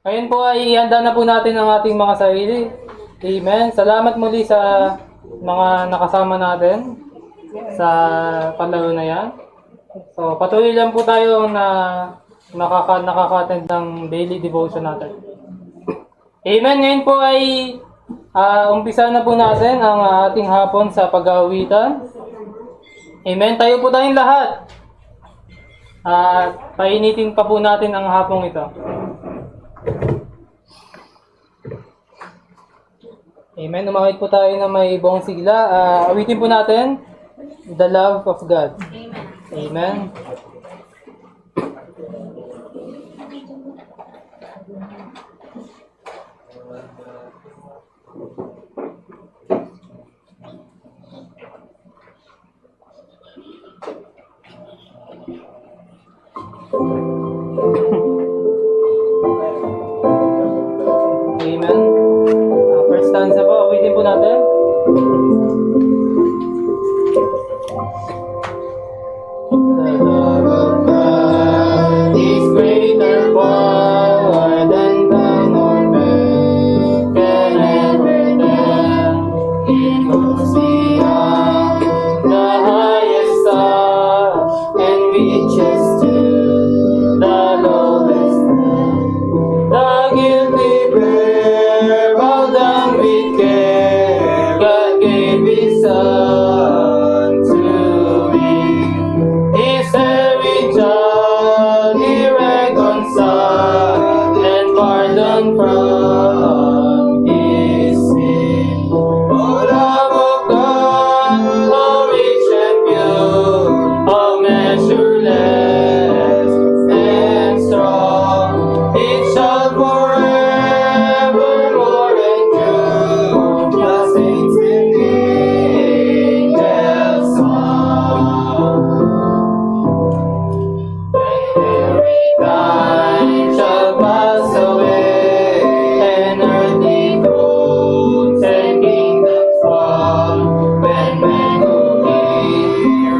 Ngayon po ay ihanda na po natin ang ating mga sarili. Amen. Salamat muli sa mga nakasama natin sa palaro na yan. So, patuloy lang po tayo na nakaka-attend ng daily devotion natin. Amen. Ngayon po ay umpisa na po natin ang ating hapon sa pag-aawitan. Amen. Tayo po tayong lahat. Painitin pa po natin ang hapong ito. Amen. Umawit po tayo na may buong sigla. Awitin po natin, The Love of God. Amen. Amen. First stanza po, awitin po natin. The love of God is greater far than thine or man can ever tell. It goes beyond the highest star and reaches to the lowest man. The guilty prayer bowed down with care, God gave His Son to win. His every child He reconciled and pardoned from his sin. O love of God, how rich and pure, how measureless and strong, it shall forevermore endure. The saints and angels song. Every time shall pass away, and earthly thrones and kingdoms fall. When men who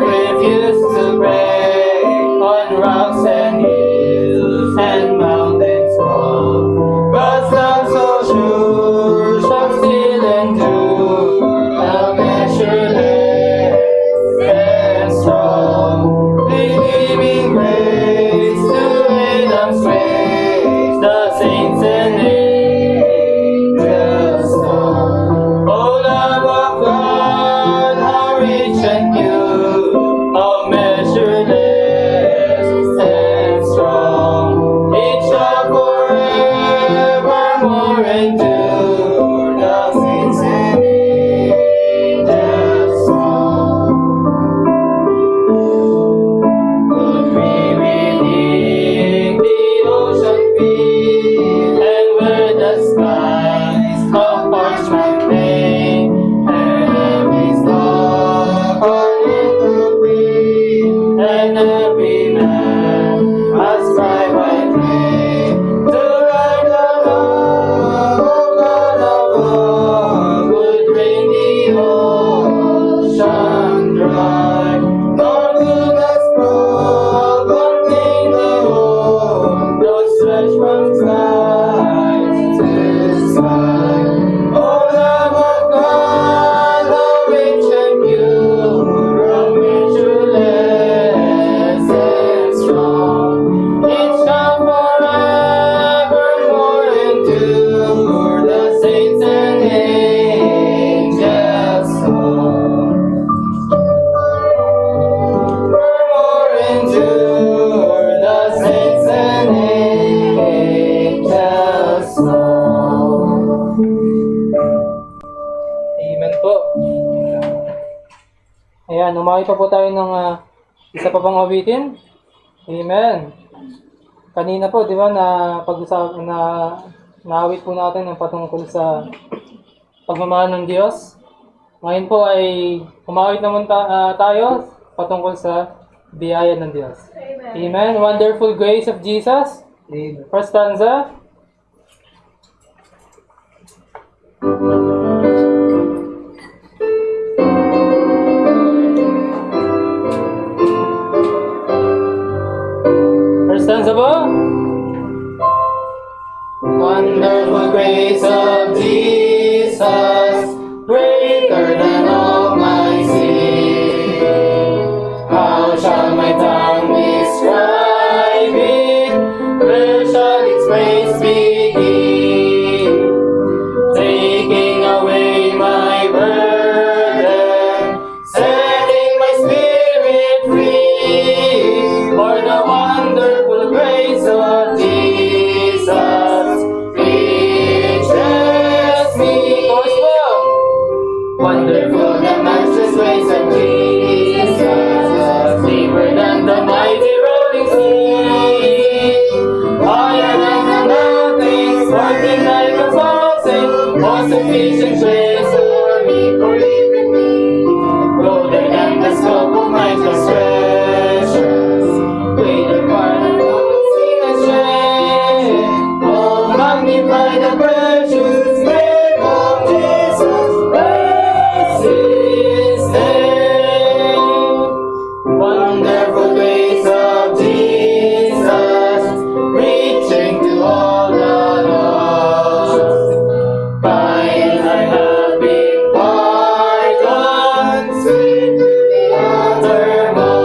refuse to pray on rocks and hills and mountains fall, God's love so sure shall still endure, how measureless and strong, giving grace to Adam's race, the saints and angels song. O love of God, how rich and pure, how measureless and strong, it shall forevermore endure, the saints and angels song. Could we relieve the ocean field, and where the skies of parchment lay, and every star fall into wind, and every man must cry by day, to write the love of God above would drain the ocean dry, nor could the scroll contain the whole, though stretched from sky to sky. O love of God, how rich and pure, how measureless and strong, it shall forevermore endure, the saints and angels song. Forevermore endure, the saints and angels song. Amen po. Ayan, umaki pa po tayo ng isa pa pang awitin. Amen. Kanina po, di ba, naawit po natin ang patungkol sa pagmamahal ng Diyos. Ngayon po ay umawit naman tayo patungkol sa biyaya ng Diyos. Amen. Wonderful grace of Jesus. Amen. First stanza. First stanza po. Wonderful grace of Jesus, greater than all my sin. How shall my tongue describe it? Where shall its praise begin? Taking away my burden, setting my spirit free. For the wonderful grace of Jesus reaches me. Wonderful the matchless grace of Jesus, deeper than the mighty rolling sea, higher than the mountains, sparkling like a fountain, all sufficient grace for me, broader than the scope of my transgressions, greater far than all sin and shame. Oh, magnify the precious name of Jesus, bless His name. Wonderful grace of Jesus, reaching to all the lost. By His I have been pardoned, sweet to the uttermost.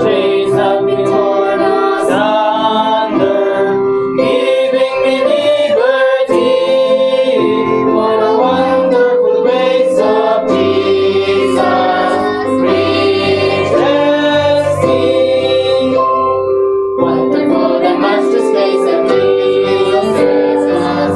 Chains have been torn asunder, giving me liberty. What a wonderful grace of Jesus reaches me. Wonderful the matchless grace of Jesus,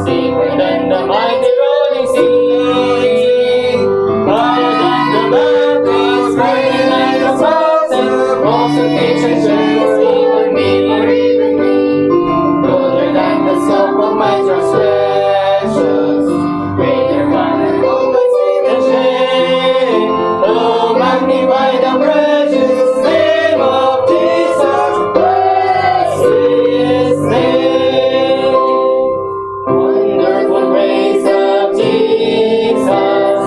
deeper than the mighty rolling sea, higher than the mountains, spreading like a fountain, all sufficient grace even me, broader than the scope of my transgressions, greater far than all my sin and shame. Oh, magnify the precious name of Jesus, bless His name. Wonderful grace of Jesus,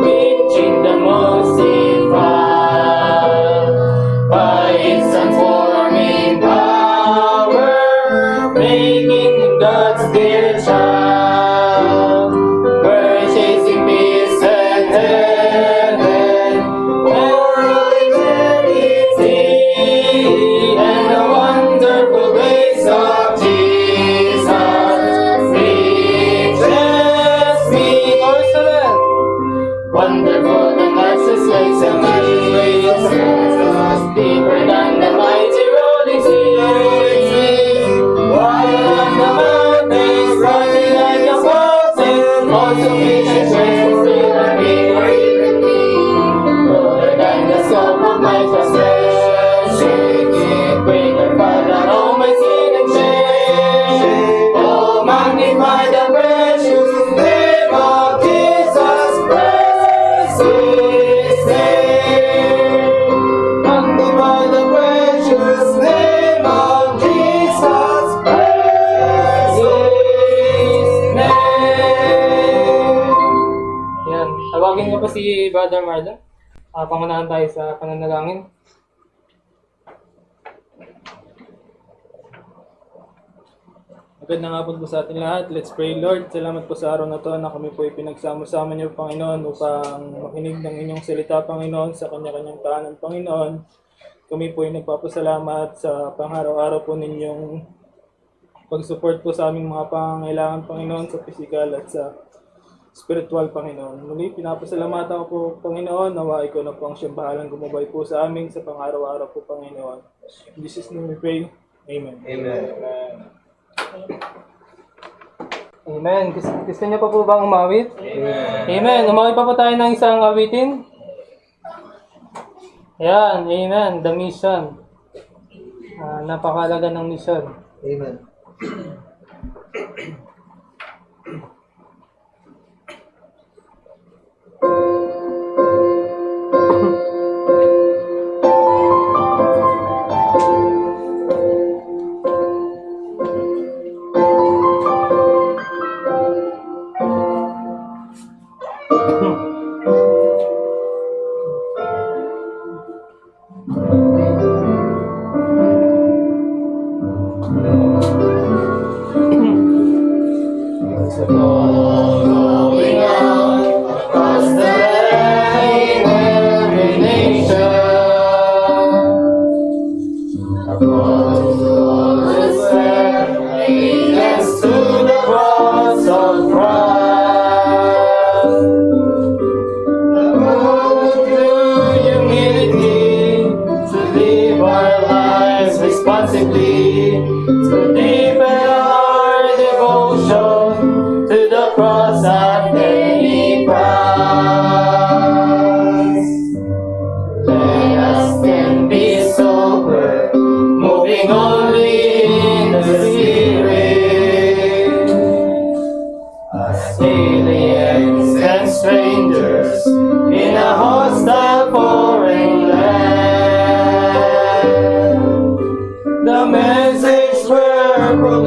reaching the most defiled, by His transforming power, making Him God's dear child, purchasing peace and heaven, moral eternity, and the wonderful grace of Jesus reaches me. Wonderful the matchless grace of Jesus, deeper than the mighty rolling sea, higher than the mountains, running like a fountain, all sufficient grace for me, broader than the scope of my transgression, greater far than all my sin and shame. Oh, magnify the precious name of Jesus, bless His name. Magnify the precious name of Jesus, bless His name. Yan, tawagin niyo po si Brother Marlon. Pangunahan tayo sa pananalangin. Magandang hapon po sa ating lahat. Let's pray, Lord. Salamat po sa araw na to na kami po ipinagsama-sama niyo, Panginoon, upang makinig ng inyong salita, Panginoon, sa kanya-kanyang tahanan, Panginoon. Kami po ay nagpapasalamat sa pang-araw-araw po ninyong pag-support po sa aming mga pangangailangan, Panginoon, sa physical at sa spiritual, Panginoon. Muli, pinapasalamatan ko po, Panginoon, nawa ikaw na po ang siyang bahalang gumabay po sa amin sa pang-araw-araw po, Panginoon. In Jesus' name we pray. Amen. Amen. Amen. Gusto niyo pa po bang umawit? Amen. Amen. Umawit pa po tayo ng isang awitin. Ayan. Amen. The mission. Napakalaga ng mission. Amen.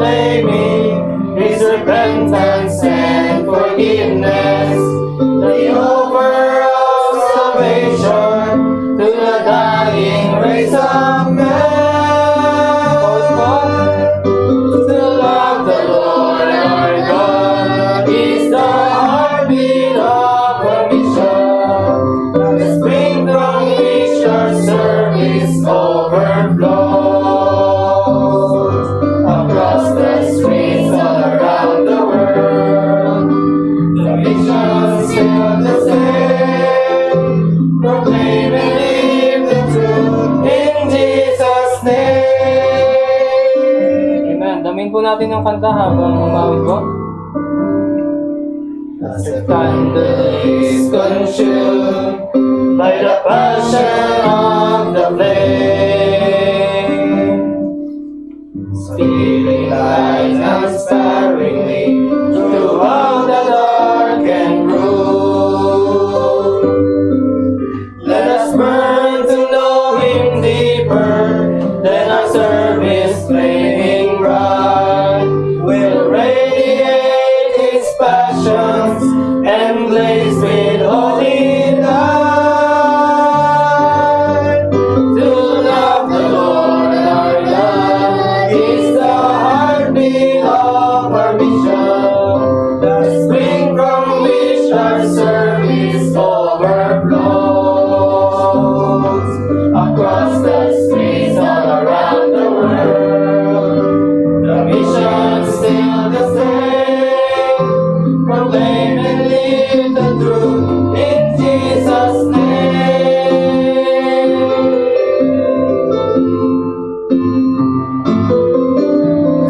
proclaiming His repentance and forgiveness, the offer of salvation to the dying race of men. To love the Lord our God is the heartbeat of our mission, the spring from which our service overflows. Across the streets all around the world, the mission still the same, proclaim and live the truth in Jesus' name. Amen. Damin po natin ang kanta habang umawit po. As the candle is consumed by the passion of the flame, stealing light unsparingly throughout the dark and room. Let us burn to know Him deeper, then our service flaming bright will radiate His passions and blaze with holy light. To love the Lord our God is the heartbeat of our mission, the spring from which our service overflows. Across the streets all around the world, the mission still the same, proclaim and live the truth in Jesus' name.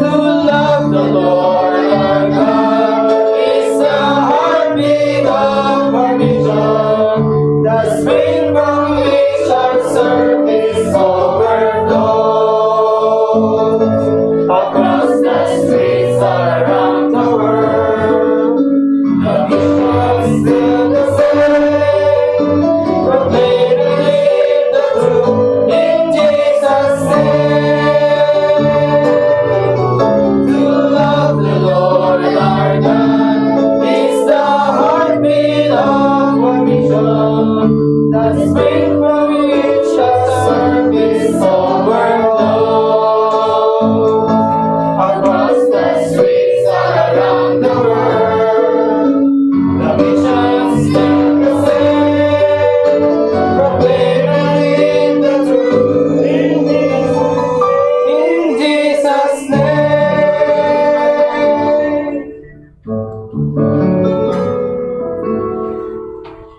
To love the Lord our God is the heartbeat of our mission, the spring from which our service overflows. Across the streets all around the world, the mission still the same, proclaim and live the truth in Jesus' name. To love the Lord our God is the heartbeat of our mission, the spring from which our service overflows. Across the streets all around the world, the mission still the same, proclaim and live the truth in Jesus' name.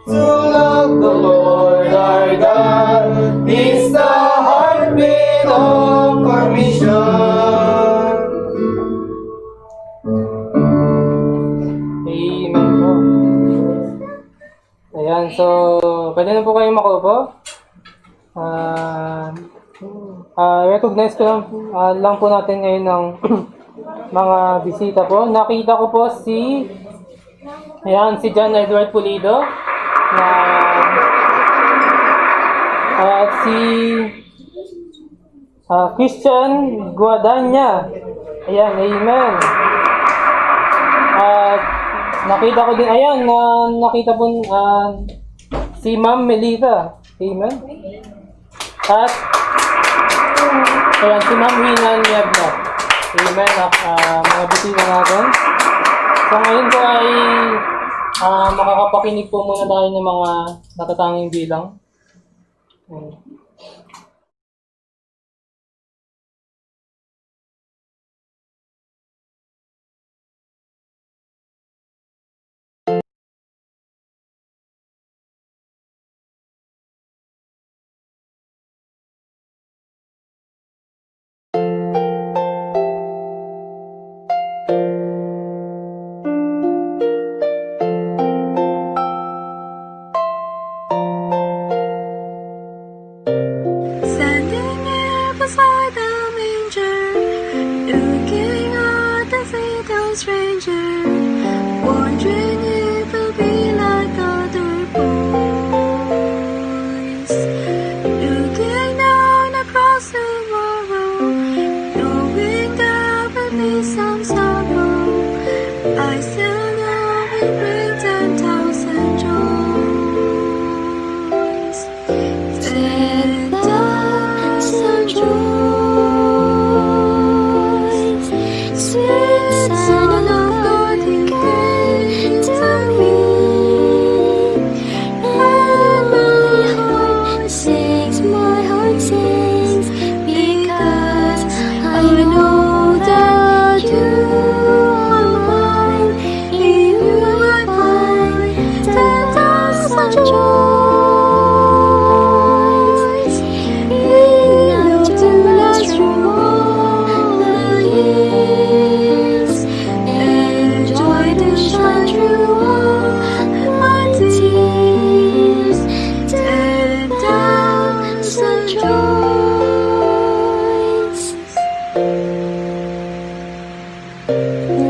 To love the Lord our God is the heartbeat of our mission. Amen po. Ayan, so pwede na po kayong makupo. Recognize ko lang po natin ngayon ng mga bisita po. Nakita ko po si John Edward Pulido at si Christian Guadagna. Ayan, amen. At nakita ko din, nakita po si Ma'am Melita. Amen. At ayan, si Ma'am Rina Niabla. Amen. Mga bisita natin. So ngayon po ay makakapakinig po muna tayo ng mga natatanging bilang. Ayan. Standing here beside the manger, looking at the fatal stranger, wondering if he'll be like other boys. Looking down across the world, knowing there will be some sorrow, I still know it brings 10,000 joys. 10,000 joys. Sweet Son of God, you came to me, and my heart sings, because I know that you are mine. In you I find 10,000 joys. Enough to last through all the years, and joy to shine through all my tears. 10,000 joys.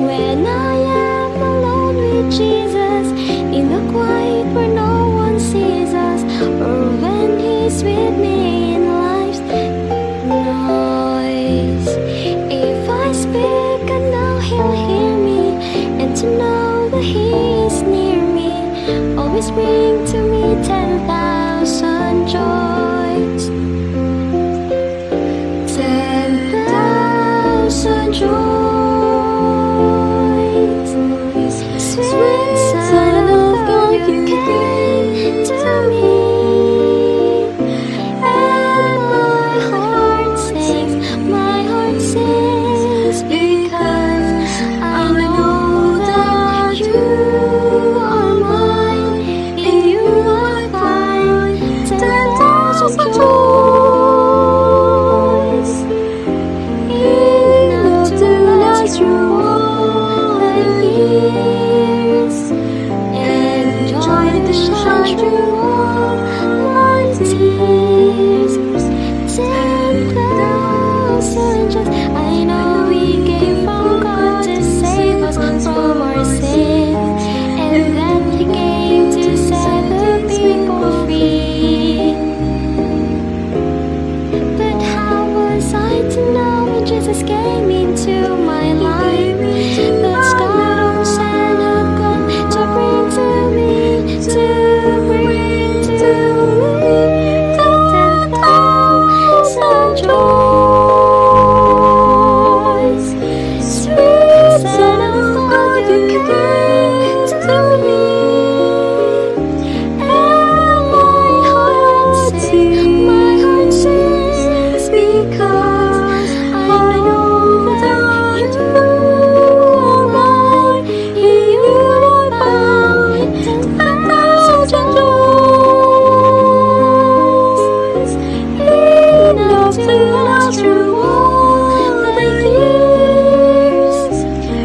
When I am alone with Jesus, in the quiet where no one sees us, or when He's with me in life's noise. If I speak, I know He'll hear me, and to know that He is near me always bring to me 10,000 joys. 10,000 joys. Sweet Son of God, you came to me, and my heart sings, because I know that you are mine. In you I find 10,000 joys. Enough to last through all the years, and joy to shine through all my tears. 10,000 joys. I know we came from God to save us from our sins, and then He came to set the people free. But how was I to know when Jesus came into my life? That's God on Son of God to bring to me 10,000 joys. Sweet Son of God, you came to me, and my heart sings, because I know that you are mine. In you I find 10,000 joys. Enough to last through all the years,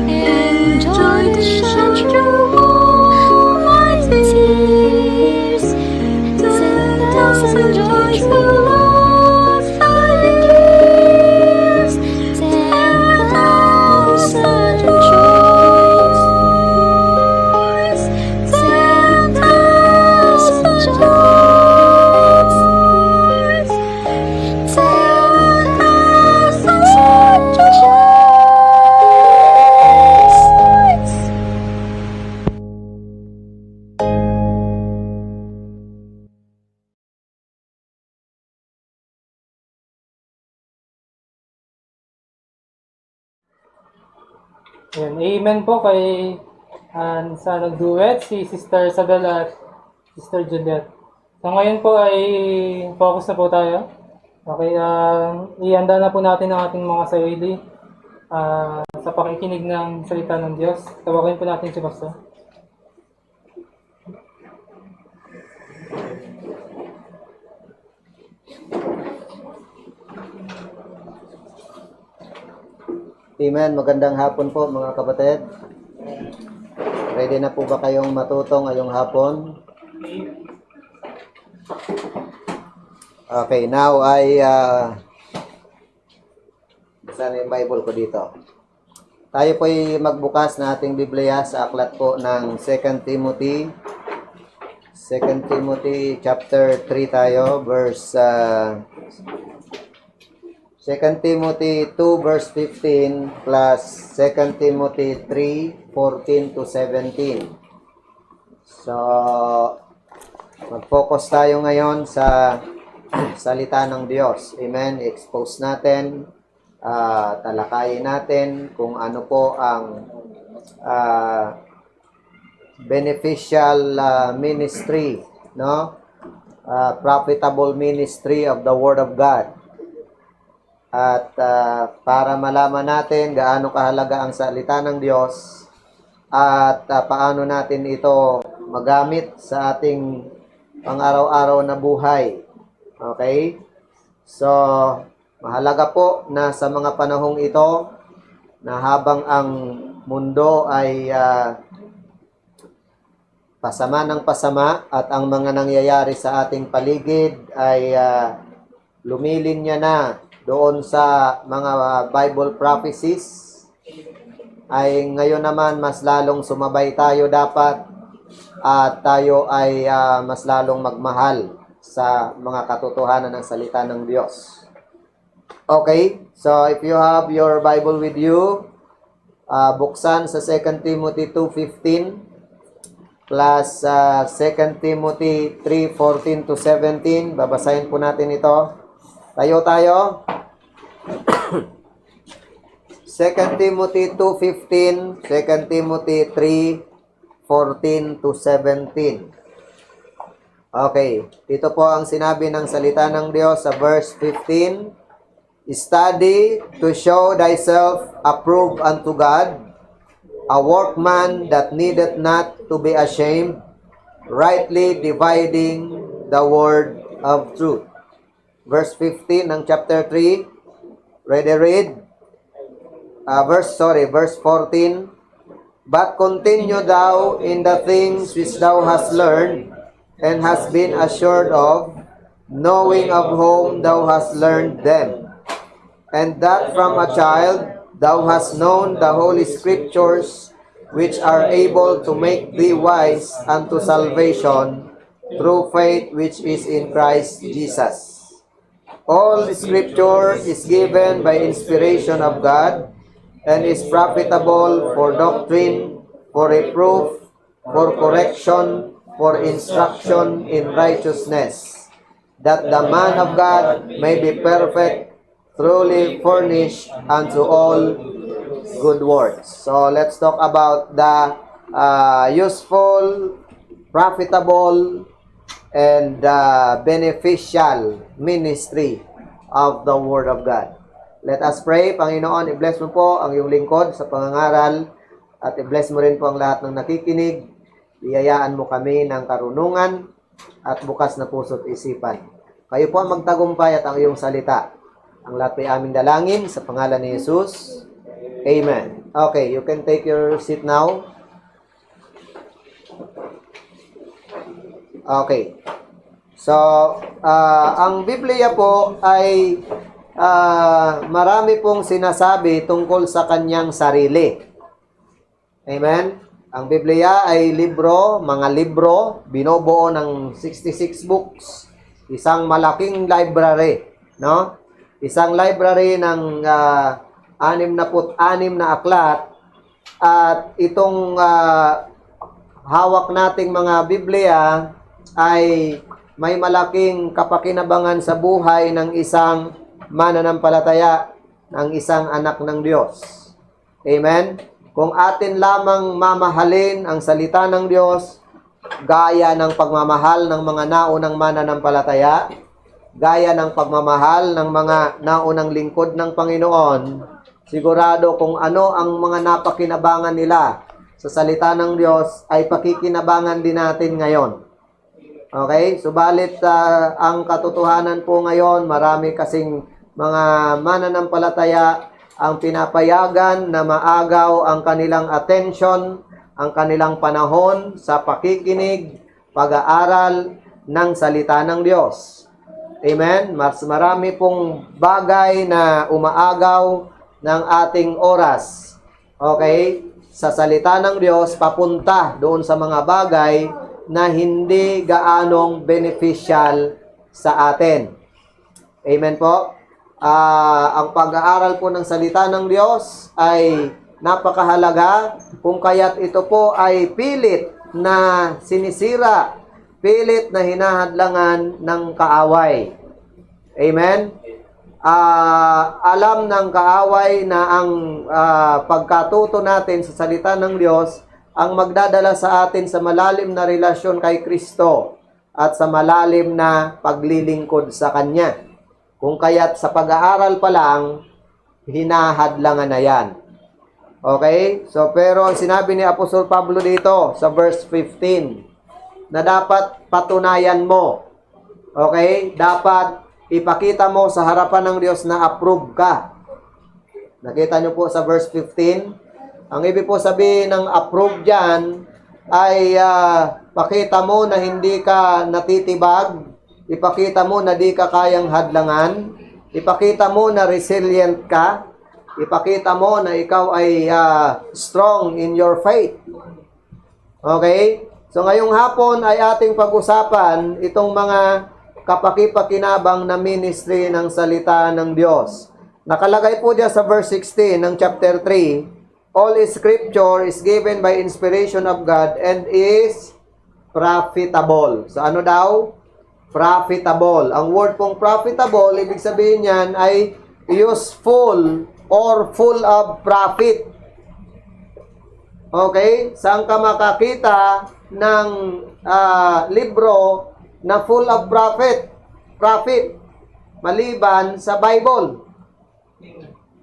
and joy to shine through all my tears. 10,000 joys through all the years. 10,000 joys. 10,000 joys. 10,000 joys. Ayan, amen po kay sa nag-duet, si Sister Isabel at Sister Juliet. So ngayon po ay focus na po tayo. Okay, ihanda na po natin ang ating mga sarili sa pakikinig ng salita ng Diyos. Tawagin po natin si Pastor. Amen. Magandang hapon po mga kapatid. Ready na po ba kayong matuto ngayong hapon? Okay, now ay saan yung Bible ko dito? Tayo po ay magbukas na ating Biblia sa aklat po ng 2 Timothy. 2 Timothy chapter 3 tayo, verse 2 Timothy 2 verse 15 plus 2 Timothy 3, 14 to 17. So, mag-focus tayo ngayon sa salita ng Diyos. Amen. I-expose natin, talakayin natin kung ano po ang beneficial ministry, no? Profitable ministry of the Word of God. At para malaman natin gaano kahalaga ang salita ng Diyos at paano natin ito magamit sa ating pang-araw-araw na buhay. Okay? So, mahalaga po na sa mga panahong ito na habang ang mundo ay pasama ng pasama at ang mga nangyayari sa ating paligid ay lumilinya na doon sa mga Bible prophecies, ay ngayon naman mas lalong sumabay tayo dapat at tayo ay mas lalong magmahal sa mga katotohanan ng salita ng Diyos. Okay, so if you have your Bible with you, buksan sa 2 Timothy 2:15 plus 2 Timothy 3:14 to 17. Babasahin po natin ito. Tayo. 2 Timothy 2:15, 2 Timothy 3:14 to 17. Okay, ito po ang sinabi ng salita ng Diyos sa verse 15. Study to show thyself approved unto God, a workman that needeth not to be ashamed, rightly dividing the word of truth. Verse 15 ng chapter 3. Read. Verse 14. But continue thou in the things which thou hast learned, and hast been assured of, knowing of whom thou hast learned them, and that from a child thou hast known the holy scriptures, which are able to make thee wise unto salvation, through faith which is in Christ Jesus. All Scripture is given by inspiration of God, and is profitable for doctrine, for reproof, for correction, for instruction in righteousness, that the man of God may be perfect, truly furnished unto all good works. So let's talk about the useful, profitable, and beneficial ministry of the Word of God. Let us pray. Panginoon, i-bless mo po ang iyong lingkod sa pangangaral at i-bless mo rin po ang lahat ng nakikinig. Biyayaan mo kami ng karunungan at bukas na puso't isipan. Kayo po ang magtagumpay at ang iyong salita. Ang lahat ay aming dalangin sa pangalan ni Jesus. Amen. Okay, you can take your seat now. Okay. So, ang Biblia po ay marami pong sinasabi tungkol sa kanyang sarili. Amen? Ang Biblia ay mga libro, binubuo ng 66 books. Isang malaking library, no? Isang library ng 66 na aklat. At itong hawak nating mga Biblia ay may malaking kapakinabangan sa buhay ng isang mananampalataya, ng isang anak ng Diyos. Amen? Kung atin lamang mamahalin ang salita ng Diyos, gaya ng pagmamahal ng mga naunang mananampalataya, gaya ng pagmamahal ng mga naunang lingkod ng Panginoon, sigurado kung ano ang mga napakinabangan nila sa salita ng Diyos, ay pakikinabangan din natin ngayon. Okay? Subalit ang katotohanan po ngayon, marami kasing mga mananampalataya ang pinapayagan na maagaw ang kanilang attention, ang kanilang panahon sa pakikinig, pag-aaral ng salita ng Diyos. Amen? Mas marami pong bagay na umaagaw ng ating oras. Okay? Sa salita ng Diyos, papunta doon sa mga bagay na hindi gaanong beneficial sa atin. Amen po? ang pag-aaral po ng salita ng Diyos ay napakahalaga, kung kaya't ito po ay pilit na sinisira, pilit na hinahadlangan ng kaaway. Amen? Alam ng kaaway na ang pagkatuto natin sa salita ng Diyos ang magdadala sa atin sa malalim na relasyon kay Kristo at sa malalim na paglilingkod sa Kanya. Kung kaya't sa pag-aaral pa lang, hinahadlangan na yan. Okay? So, pero ang sinabi ni Apostol Pablo dito sa verse 15, na dapat patunayan mo. Okay? Dapat ipakita mo sa harapan ng Diyos na approve ka. Nakita nyo po sa verse 15? Ang ibig po sabihin ng approve dyan ay pakita mo na hindi ka natitibag, ipakita mo na di ka kayang hadlangan, ipakita mo na resilient ka, ipakita mo na ikaw ay strong in your faith. Okay? So ngayong hapon ay ating pag-usapan itong mga kapakipakinabang na ministry ng salita ng Diyos. Nakalagay po dyan sa verse 16 ng chapter 3, all scripture is given by inspiration of God and is profitable. So ano daw? Profitable. Ang word pong profitable, ibig sabihin niyan ay useful or full of profit. Okay? Saan ka makakita ng libro na full of profit, maliban sa Bible?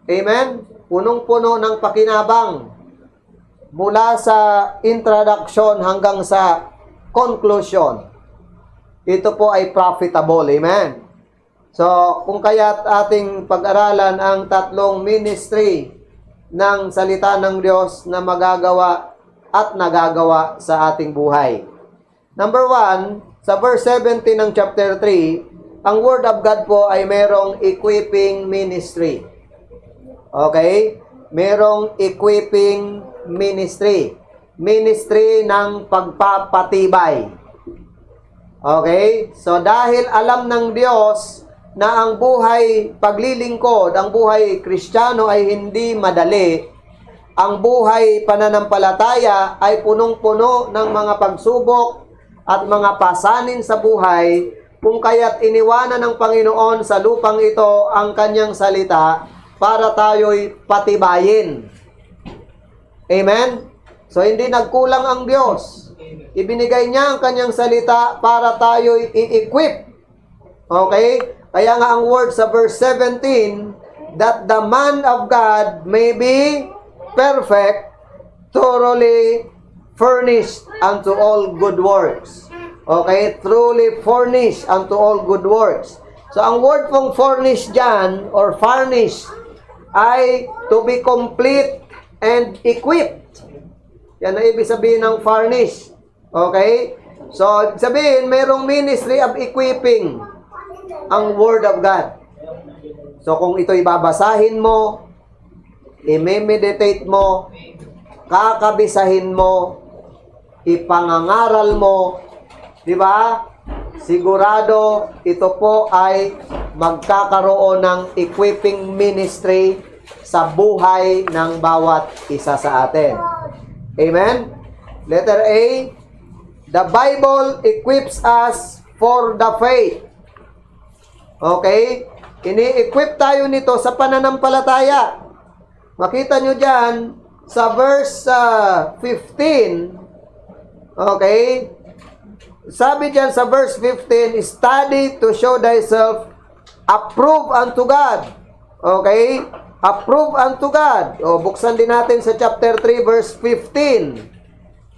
Amen? Punong-puno ng pakinabang mula sa introduction hanggang sa conclusion. Ito po ay profitable. Amen? So, kung kaya't ating pag-aralan ang tatlong ministry ng salita ng Diyos na magagawa at nagagawa sa ating buhay. Number 1, sa verse 17 ng chapter 3, ang Word of God po ay merong equipping ministry. Okay? Merong equipping ministry. Ministry ng pagpapatibay. Okay? So, dahil alam ng Diyos na ang buhay paglilingkod, ang buhay Kristiyano ay hindi madali, ang buhay pananampalataya ay punong-puno ng mga pagsubok at mga pasanin sa buhay, kung kaya't iniwanan ng Panginoon sa lupang ito ang kanyang salita para tayo'y patibayin. Amen? So, hindi nagkulang ang Diyos. Ibinigay niya ang kanyang salita para tayo'y i-equip. Okay? Kaya nga ang word sa verse 17, that the man of God may be perfect, thoroughly furnished unto all good works. Okay? Truly furnished unto all good works. So, ang word pong furnished dyan, or furnished, ay to be complete and equipped. Yan ang ibig sabihin ng furnished. Okay? So, sabihin, mayroong ministry of equipping ang Word of God. So, kung ito'y babasahin mo, i-meditate mo, kakabisahin mo, ipangangaral mo, di ba? Sigurado, ito po ay magkakaroon ng equipping ministry sa buhay ng bawat isa sa atin. Amen? Letter A, the Bible equips us for the faith. Okay? Ini-equip tayo nito sa pananampalataya. Makita nyo dyan sa verse 15. Okay? Sabi dyan sa verse 15, study to show thyself approved unto God. Okay? Approved unto God. O, buksan din natin sa chapter 3, verse 15.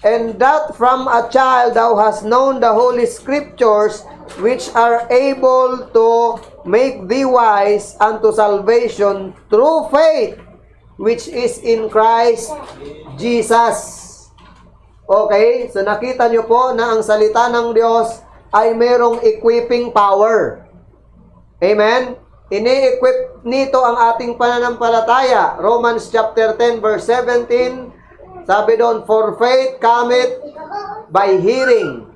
And that from a child thou hast known the holy scriptures, which are able to make thee wise unto salvation through faith, which is in Christ Jesus. Okay? So nakita nyo po na ang salita ng Diyos ay merong equipping power. Amen? Ini-equip nito ang ating pananampalataya. Romans chapter 10 verse 17, sabi doon, for faith cometh by hearing,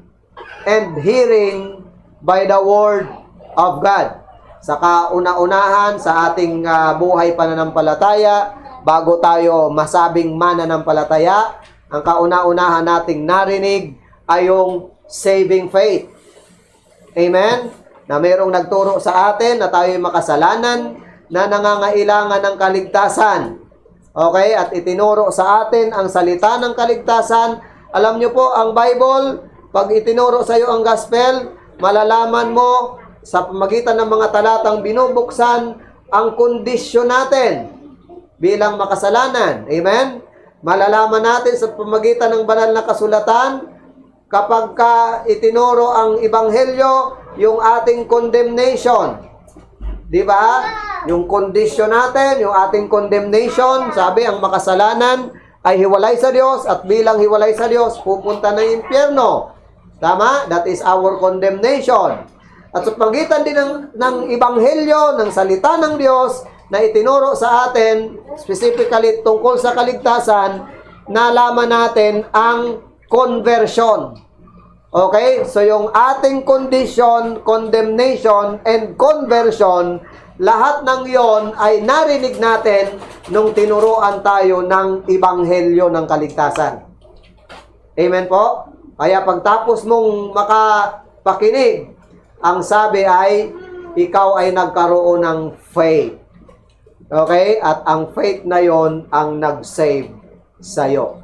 and hearing by the word of God. sa kauna-unahan sa ating buhay pananampalataya, bago tayo masabing mananampalataya, ang kauna-unahan nating narinig ay yung saving faith. Amen? Na mayroong nagturo sa atin na tayo'y makasalanan, na nangangailangan ng kaligtasan. Okay? At itinuro sa atin ang salita ng kaligtasan. Alam nyo po, ang Bible, pag itinuro sa iyo ang gospel, malalaman mo sa pamagitan ng mga talatang binubuksan ang kondisyon natin bilang makasalanan. Amen? Malalaman natin sa pamagitan ng banal na kasulatan, kapag itinuro ang ebanghelyo, yung ating condemnation. Di ba? Yung condition natin, yung ating condemnation, sabi, ang makasalanan ay hiwalay sa Diyos, at bilang hiwalay sa Diyos, pupunta ng impyerno. Tama? That is our condemnation. At sa pagitan din ng ebanghelyo, ng salita ng Diyos, na itinuro sa atin, specifically tungkol sa kaligtasan, nalaman natin ang conversion. Okay? So yung ating condition, condemnation, and conversion, lahat ng yon ay narinig natin nung tinuruan tayo ng ebanghelyo ng kaligtasan. Amen po? Kaya pagtapos mong makapakinig, ang sabi ay, ikaw ay nagkaroon ng faith. Okay? At ang faith na yon ang nag-save sa'yo.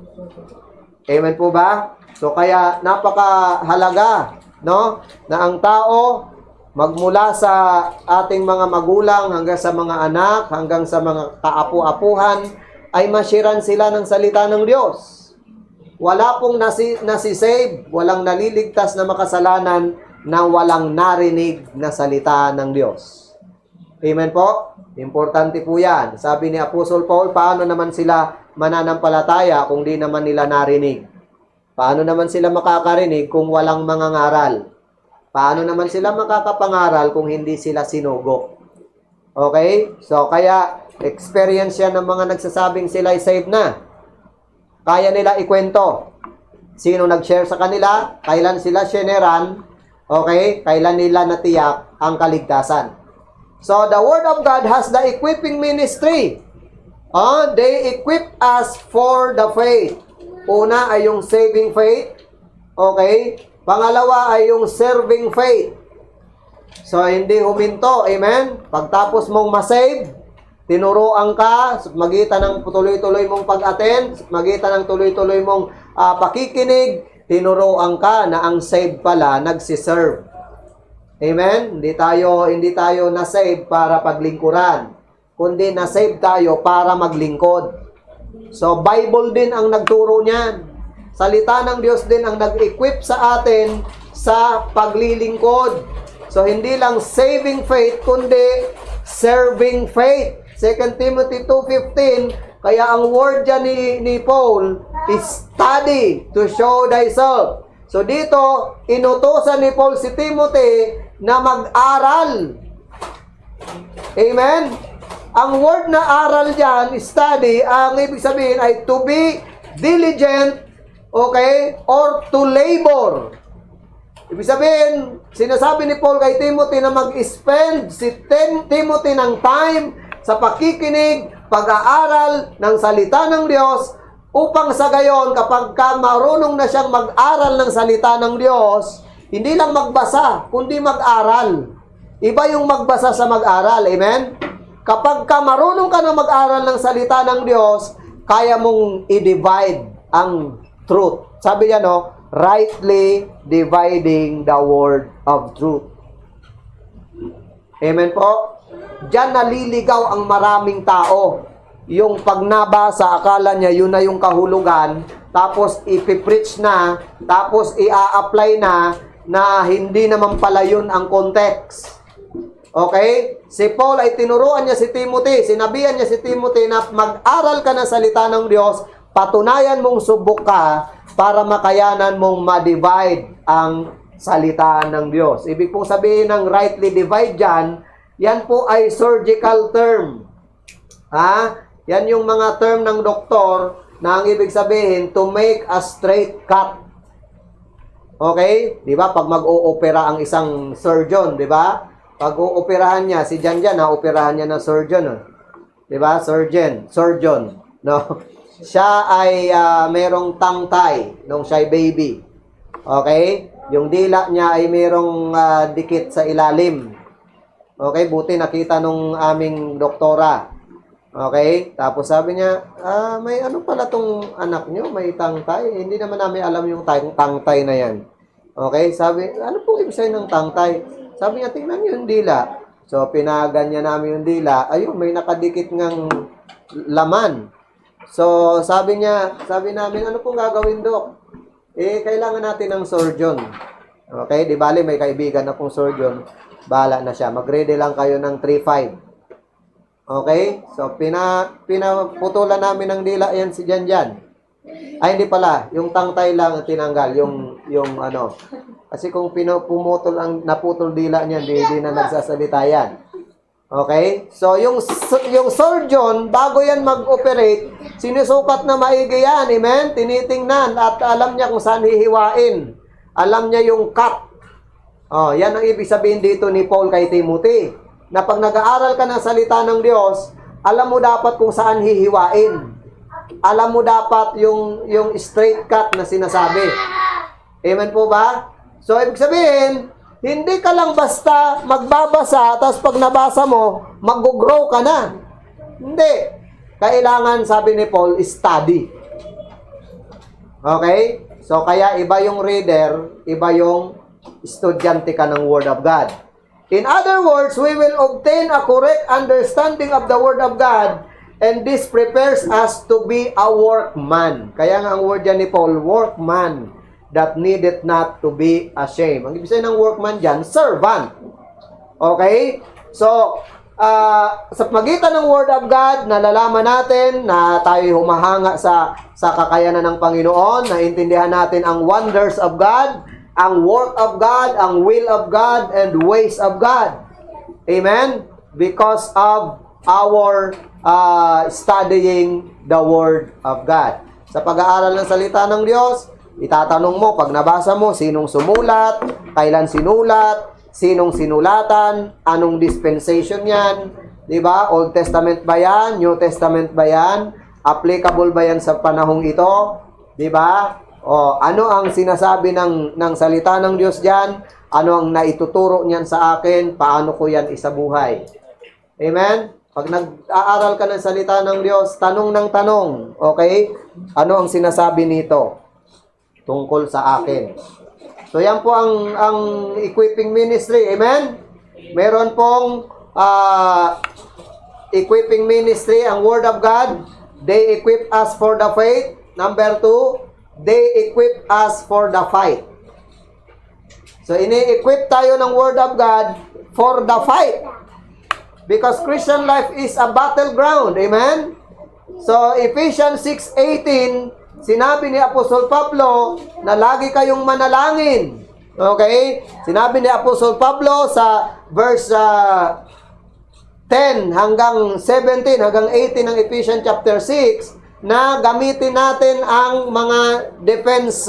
Amen po ba? So kaya napakahalaga, no? Na ang tao, magmula sa ating mga magulang hanggang sa mga anak, hanggang sa mga kaapu-apuhan, ay mashiran sila ng salita ng Diyos. Wala pong nasisave, walang naliligtas na makasalanan na walang narinig na salita ng Diyos. Amen po? Importante po yan. Sabi ni Apostle Paul, paano naman sila mananampalataya kung di naman nila narinig? Paano naman sila makakarinig kung walang mangangaral? Paano naman sila makakapangaral kung hindi sila sinugo? Okay? So, kaya experience yan ng mga nagsasabing sila ay saved na. Kaya nila ikwento. Sino nag-share sa kanila? Kailan sila shaneran? Okay? Kailan nila natiyak ang kaligtasan? So, the Word of God has the equipping ministry. They equip us for the faith. Una ay yung saving faith. Okay? Pangalawa ay yung serving faith. So, hindi huminto. Amen? Pagtapos mong masave, tinuruan ka sa magitan ng tuloy-tuloy mong pag-attend, sa magitan ng tuloy-tuloy mong pakikinig, tinuruan ka na ang save pala nagsiserve. Amen? Hindi tayo na-save para paglingkuran, kundi na-save tayo para maglingkod. So, Bible din ang nagturo niyan. Salita ng Diyos din ang nag-equip sa atin sa paglilingkod. So, hindi lang saving faith, kundi serving faith. 2 Timothy 2:15, kaya ang word dyan ni Paul is study to show thyself. So, dito, inutosan ni Paul si Timothy na mag-aral. Amen? Ang word na aral dyan, study, ang ibig sabihin ay to be diligent, okay, or to labor. Ibig sabihin, sinasabi ni Paul kay Timothy na mag-spend si Timothy ng time sa pakikinig, pag-aaral ng salita ng Diyos, upang sa gayon, kapag marunong na siyang mag-aral ng salita ng Diyos, hindi lang magbasa, kundi mag-aral. Iba yung magbasa sa mag-aral, amen? Kapag marunong ka na mag-aral ng salita ng Diyos, kaya mong i-divide ang truth. Sabi niya, no, rightly dividing the word of truth. Amen po? Diyan naliligaw ang maraming tao. Yung pag nabasa, akala niya yun na yung kahulugan, tapos ipipreach na, tapos i-a-apply na hindi naman pala yun ang context. Okay? Si Paul ay tinuruan niya si Timothy, sinabihan niya si Timothy na mag-aral ka ng salita ng Diyos, patunayan mong subok ka para makayanan mong ma-divide ang salita ng Diyos. Ibig pong sabihin ng rightly divide dyan, yan po ay surgical term. Yan yung mga term ng doktor na ang ibig sabihin to make a straight cut. Okay? Di ba? Pag mag-o-opera ang isang surgeon, di ba? Pag uoperahan niya, si Janjan, operahan niya ng surgeon. Oh. Diba? Surgeon. No? Siya ay merong tangtay nung siya ay baby. Okay? Yung dila niya ay merong dikit sa ilalim. Okay? Buti nakita nung aming doktora. Okay? Tapos sabi niya, may ano pala tong anak niyo? May tangtay? Hindi naman namin alam yung tangtay na yan. Okay? Sabi, ano pong ibig sabihin ng tangtay? Sabi niya, tingnan niyo yung dila. So, pinaganyan namin yung dila. Ayun, may nakadikit ngang laman. So, sabi namin, ano pong gagawin, Dok? Kailangan natin ng surgeon. Okay? Di bali, may kaibigan na pong surgeon. Bahala na siya. Mag-ready lang kayo ng 3-5. Okay? So, pinaputulan namin ng dila yan si Janjan. Ay, hindi pala. Yung tangtay lang ang tinanggal. Yung ano. Kasi kung naputol dila niya, hindi na nagsasalita yan. Okay? So, yung surgeon, bago yan mag-operate, sinusukat na maigi yan. Amen? Tinitingnan at alam niya kung saan hihiwain. Alam niya yung cut. Oh, yan ang ibig sabihin dito ni Paul kay Timothy. Na pag nag-aaral ka ng salita ng Diyos, alam mo dapat kung saan hihiwain. Alam mo dapat yung straight cut na sinasabi. Amen po ba? So, ibig sabihin, hindi ka lang basta magbabasa, tapos pag nabasa mo, mag-grow ka na. Hindi. Kailangan, sabi ni Paul, study. Okay? So, kaya iba yung reader, iba yung estudyante ka ng Word of God. In other words, we will obtain a correct understanding of the Word of God, and this prepares us to be a workman. Kaya nga ang word yan ni Paul, workman that needed not to be ashamed. Ang ibig sabihin ng workman dyan, servant. Okay? So, sa pagitan ng Word of God, nalalaman natin na tayo humahanga sa kakayanan ng Panginoon, naintindihan natin ang wonders of God, ang work of God, ang will of God, and ways of God. Amen? Because of our studying the Word of God. Sa pag-aaral ng salita ng Diyos, itatanong mo, pag nabasa mo, sinong sumulat, kailan sinulat, sinong sinulatan, anong dispensation yan, di ba? Old Testament ba yan? New Testament ba yan? Applicable ba yan sa panahong ito? Di ba? O, ano ang sinasabi ng salita ng Diyos dyan? Ano ang naituturo niyan sa akin? Paano ko yan isabuhay? Amen? Pag nag-aaral ka ng salita ng Diyos, tanong ng tanong, okay? Ano ang sinasabi nito tungkol sa akin? So, yan po ang equipping ministry. Amen? Meron pong equipping ministry, ang Word of God. They equip us for the faith. Number 2, they equip us for the fight. So, ini-equip tayo ng Word of God for the fight. Because Christian life is a battleground. Amen? So, Ephesians 6:18, sinabi ni Apostol Pablo na lagi kayong manalangin. Okay? Sinabi ni Apostol Pablo sa verse 10 hanggang 17, hanggang 18 ng Ephesians chapter 6, na gamitin natin ang mga defense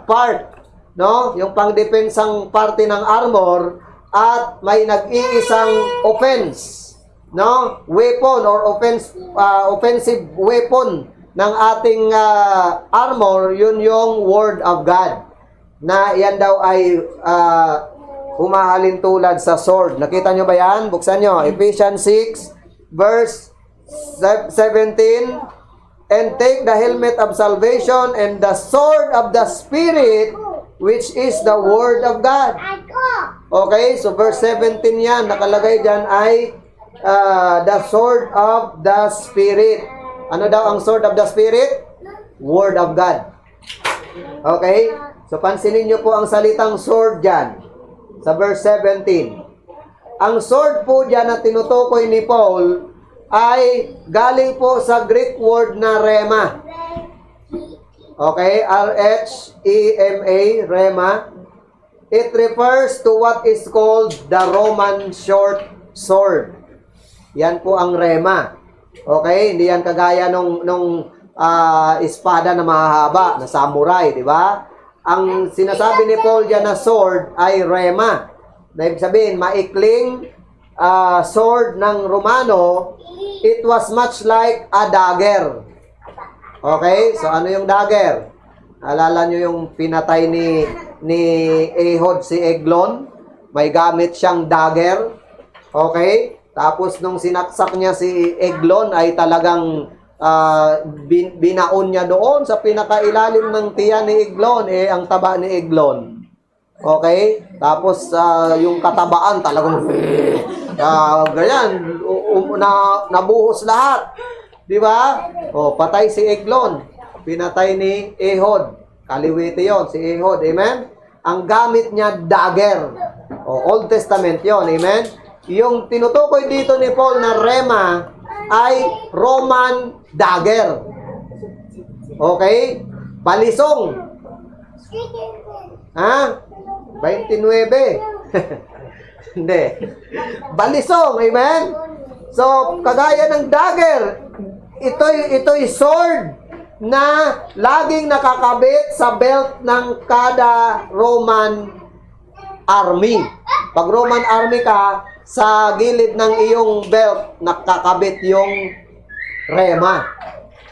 part. No? Yung pang-depensang parte ng armor, at may nag-iisang offense, no? Weapon or offensive weapon ng ating armor, yun yung Word of God. Na yan daw ay humahalin tulad sa sword. Nakita nyo ba yan? Buksan nyo. Ephesians 6, verse 17, and take the helmet of salvation and the sword of the Spirit, which is the Word of God. Okay, so verse 17 yan, nakalagay dyan ay the sword of the Spirit. Ano daw ang sword of the Spirit? Word of God. Okay, so pansinin nyo po ang salitang sword dyan, sa verse 17. Ang sword po dyan na tinutukoy ni Paul ay galing po sa Greek word na rhema. Okay, R-H-E-M-A, rhema. It refers to what is called the Roman short sword. Yan po ang rhema. Okay, hindi yan kagaya nung espada na mahahaba, na samurai, di ba? Ang sinasabi ni Paul diyan na sword ay rhema. na ibig sabihin, maikling sword ng Romano, it was much like a dagger. Okay? So, ano yung dagger? Alala nyo yung pinatay ni Ehud si Eglon? May gamit siyang dagger. Okay? Tapos, nung sinaksak niya si Eglon, ay talagang binaon niya doon sa pinakailalim ng tiyan ni Eglon, ang taba ni Eglon. Okay? Tapos, yung katabaan talagang ganyan, nabuhos lahat. Di ba? Patay si Eglon. Pinatay ni Ehud. Kaliwete yon si Ehud. Amen? Ang gamit niya, dagger. Old Testament yon. Amen? Yung tinutukoy dito ni Paul na rema ay Roman dagger. Okay? Balisong. Ha? 29. Hindi. Balisong. Amen? So, kagaya ng dagger, ito'y sword na laging nakakabit sa belt ng kada Roman army. Pag Roman army ka, sa gilid ng iyong belt, nakakabit yung rema.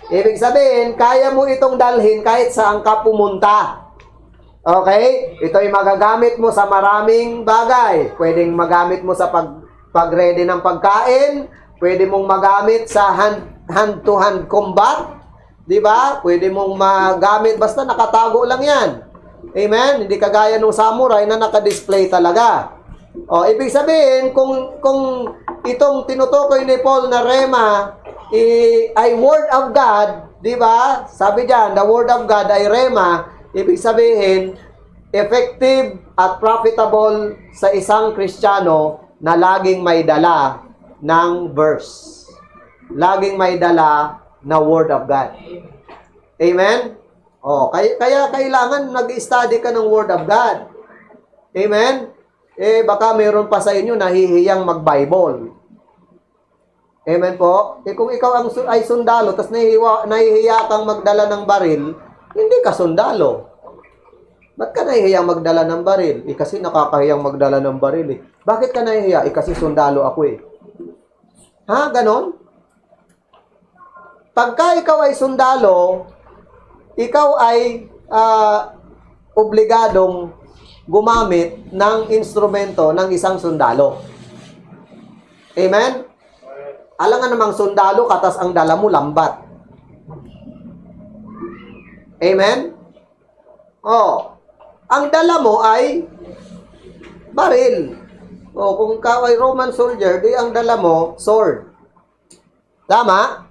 Ibig sabihin, kaya mo itong dalhin kahit saan ka pumunta. Okay? Ito'y magagamit mo sa maraming bagay. Pwedeng magamit mo sa pag-ready ng pagkain. Pwede mong magamit sa hand-to-hand combat. Diba? Pwede mong magamit. Basta nakatago lang yan. Amen? Hindi kagaya ng samurai na nakadisplay talaga. Ibig sabihin, kung itong tinutukoy ni Paul na rema ay word of God, di ba? Sabi diyan, the word of God ay rema, ibig sabihin, effective at profitable sa isang Kristiyano na laging may dala ng verse. Laging may dala na word of God. Amen? Kaya kailangan nag-study ka ng word of God. Amen? Baka mayroon pa sa inyo nahihiyang mag-Bible. Amen po? Kung ikaw ay sundalo, tapos nahihiya kang magdala ng baril, hindi ka sundalo. Ba't ka nahihiyang magdala ng baril? Kasi nakakahiyang magdala ng baril. Bakit ka nahihiya? Kasi sundalo ako . Ha? Ganon? Pagka ikaw ay sundalo, ikaw ay obligadong gumamit ng instrumento ng isang sundalo. Amen? Alam nga namang sundalo, katas ang dala mo, lambat. Amen? Ang dala mo ay baril. Kung ikaw ay Roman soldier, di ang dala mo, sword. Tama?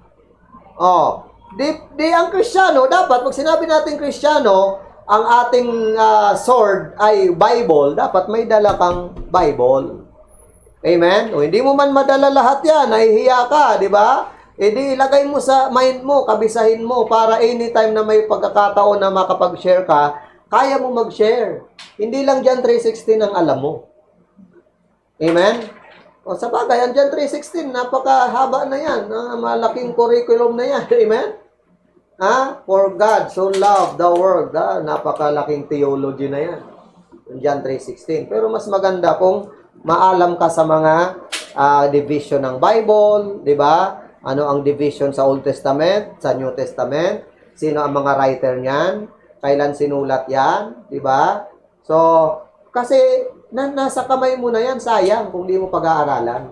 Di ang Kristiyano, dapat, pag sinabi natin Kristiyano, ang ating sword ay Bible, dapat may dala kang Bible. Amen? Hindi mo man madala lahat yan, nahihiya ka, di ba? Di ilagay mo sa mind mo, kabisahin mo, para anytime na may pagkakataon na makapag-share ka, kaya mo mag-share. Hindi lang John 3:16 ang alam mo. Amen? Sa bagay, ang John 3:16, napakahaba na yan. Malaking curriculum na yan. Amen? For God so loved the world. Napakalaking theology na yan. John 3:16. Pero mas maganda kung maalam ka sa mga division ng Bible, di ba? Ano ang division sa Old Testament, sa New Testament? Sino ang mga writer niyan? Kailan sinulat yan? Di ba? So, kasi nasa kamay mo na yan, sayang kung di mo pag-aaralan.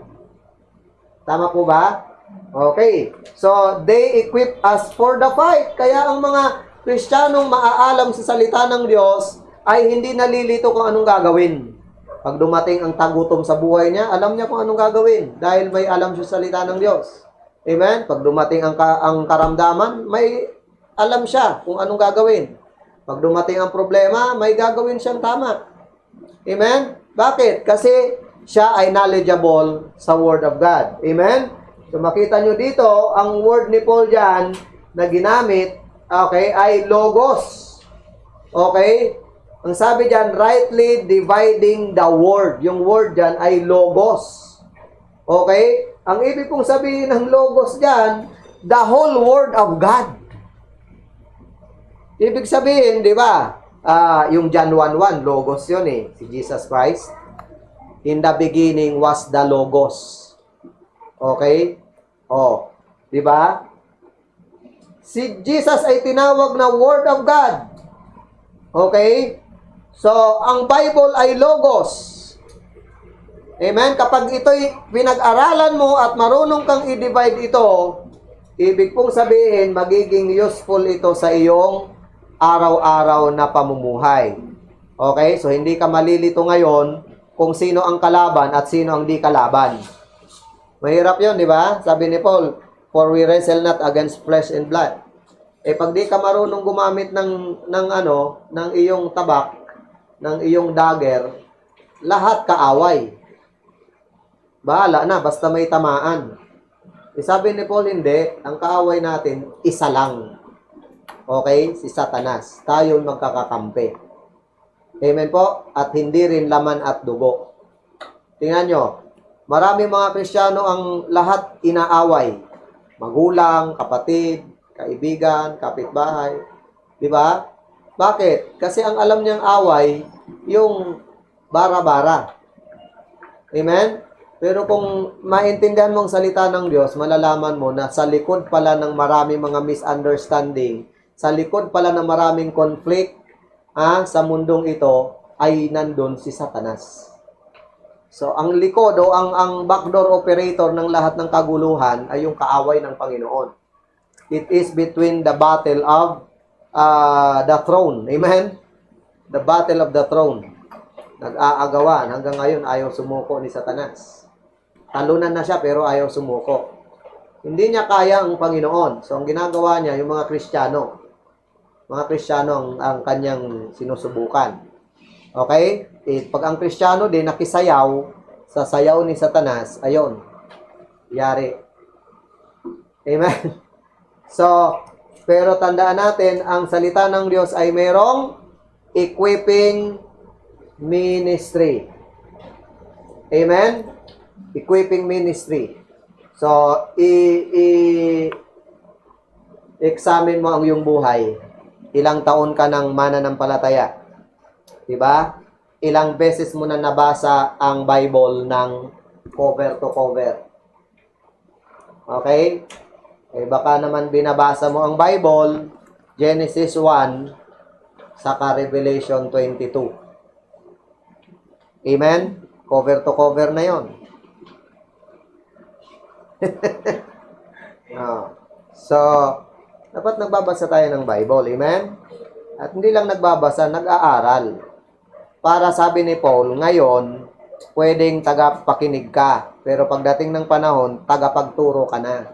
Tama po ba? Okay. So, they equip us for the fight. Kaya ang mga Kristiyanong maaalam sa salita ng Diyos ay hindi nalilito kung anong gagawin. Pag dumating ang tagutom sa buhay niya, alam niya kung anong gagawin dahil may alam siya sa salita ng Diyos. Amen? Pag dumating ang karamdaman, may alam siya kung anong gagawin. Pag dumating ang problema, may gagawin siyang tama. Amen? Bakit? Kasi siya ay knowledgeable sa Word of God. Amen? So makita nyo dito, ang word ni Paul dyan na ginamit, okay, ay logos. Okay? Ang sabi dyan, rightly dividing the word. Yung word dyan ay logos. Okay? Ang ibig pong sabihin ng logos dyan, the whole word of God. Ibig sabihin, di ba? Yung John 1:1, logos yun si Jesus Christ. In the beginning was the Logos. Okay? Oh, di ba? Si Jesus ay tinawag na Word of God. Okay? So, ang Bible ay Logos. Amen? Kapag ito'y pinag-aralan mo at marunong kang i-divide ito, ibig pong sabihin, magiging useful ito sa iyong araw-araw na pamumuhay. Okay? So, hindi ka malilito ngayon kung sino ang kalaban at sino ang di kalaban. Mahirap yun, di ba? Sabi ni Paul, for we wrestle not against flesh and blood. Pag di ka marunong gumamit ng iyong tabak, ng iyong dagger, lahat kaaway. Bahala na, basta may tamaan. Sabi ni Paul, hindi. Ang kaaway natin, isa lang. Okay? Si Satanas. Tayo magkakakampi. Amen po? At hindi rin laman at dugo. Tingnan nyo. Maraming mga Kristiyano ang lahat inaaway. Magulang, kapatid, kaibigan, kapitbahay. Di ba? Bakit? Kasi ang alam niyang away, yung bara-bara. Amen? Pero kung maintindihan mong salita ng Diyos, malalaman mo na sa likod pala ng maraming mga misunderstanding, sa likod pala ng maraming conflict sa mundong ito, ay nandun si Satanas. So, ang likod o ang backdoor operator ng lahat ng kaguluhan ay yung kaaway ng Panginoon. It is between the battle of the throne. Amen? The battle of the throne. Nag-aagawan. Hanggang ngayon, ayaw sumuko ni Satanas. Talunan na siya pero ayaw sumuko. Hindi niya kaya ang Panginoon. So, ang ginagawa niya, yung mga Kristiyano. Mga Kristiyano ang kanyang sinusubukan. Okay? Pag ang Kristiyano din nakisayaw sa sayaw ni Satanas, ayon, yari. Amen? So, pero tandaan natin, ang salita ng Diyos ay mayroong equipping ministry. Amen? Equipping ministry. So, examine mo ang iyong buhay. Ilang taon ka ng mananampalataya. Diba? Ilang beses mo na nabasa ang Bible ng cover to cover. Okay? Baka naman binabasa mo ang Bible, Genesis 1, saka Revelation 22. Amen? Cover to cover na yon. So, dapat nagbabasa tayo ng Bible. Amen? At hindi lang nagbabasa, nag-aaral. Para sabi ni Paul, ngayon, pwedeng tagapakinig ka. Pero pagdating ng panahon, tagapagturo ka na.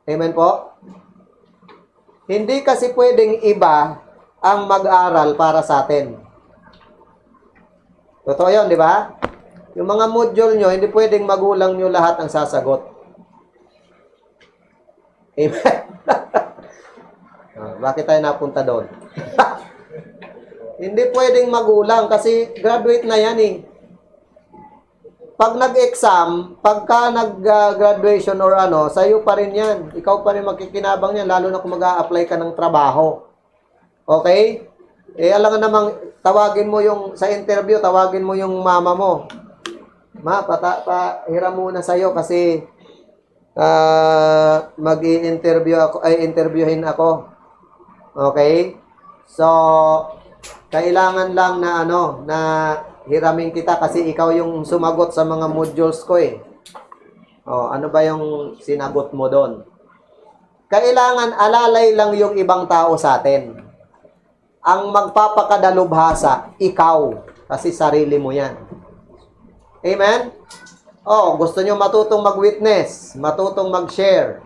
Amen po? Hindi kasi pwedeng iba ang mag-aral para sa atin. Totoo yun, di ba? Yung mga module nyo, hindi pwedeng magulang nyo lahat ang sasagot. Amen? Bakit tayo napunta doon? Hindi pwedeng magulang kasi graduate na yan eh. Pag nag-exam, pagka nag-graduation or sa'yo pa rin yan. Ikaw pa rin magkikinabang yan, lalo na kung mag-a-apply ka ng trabaho. Okay? Alam nga namang, tawagin mo yung, sa interview, tawagin mo yung mama mo. Ma, hiram muna sa'yo kasi mag-i-interview ako, interviewin ako. Okay? So, kailangan lang na na hiramin kita kasi ikaw yung sumagot sa mga modules ko eh. Ano ba yung sinagot mo doon? Kailangan alalay lang yung ibang tao sa atin. Ang magpapakadalubhasa, ikaw. Kasi sarili mo yan. Amen? Gusto nyo matutong mag-witness, matutong mag-share.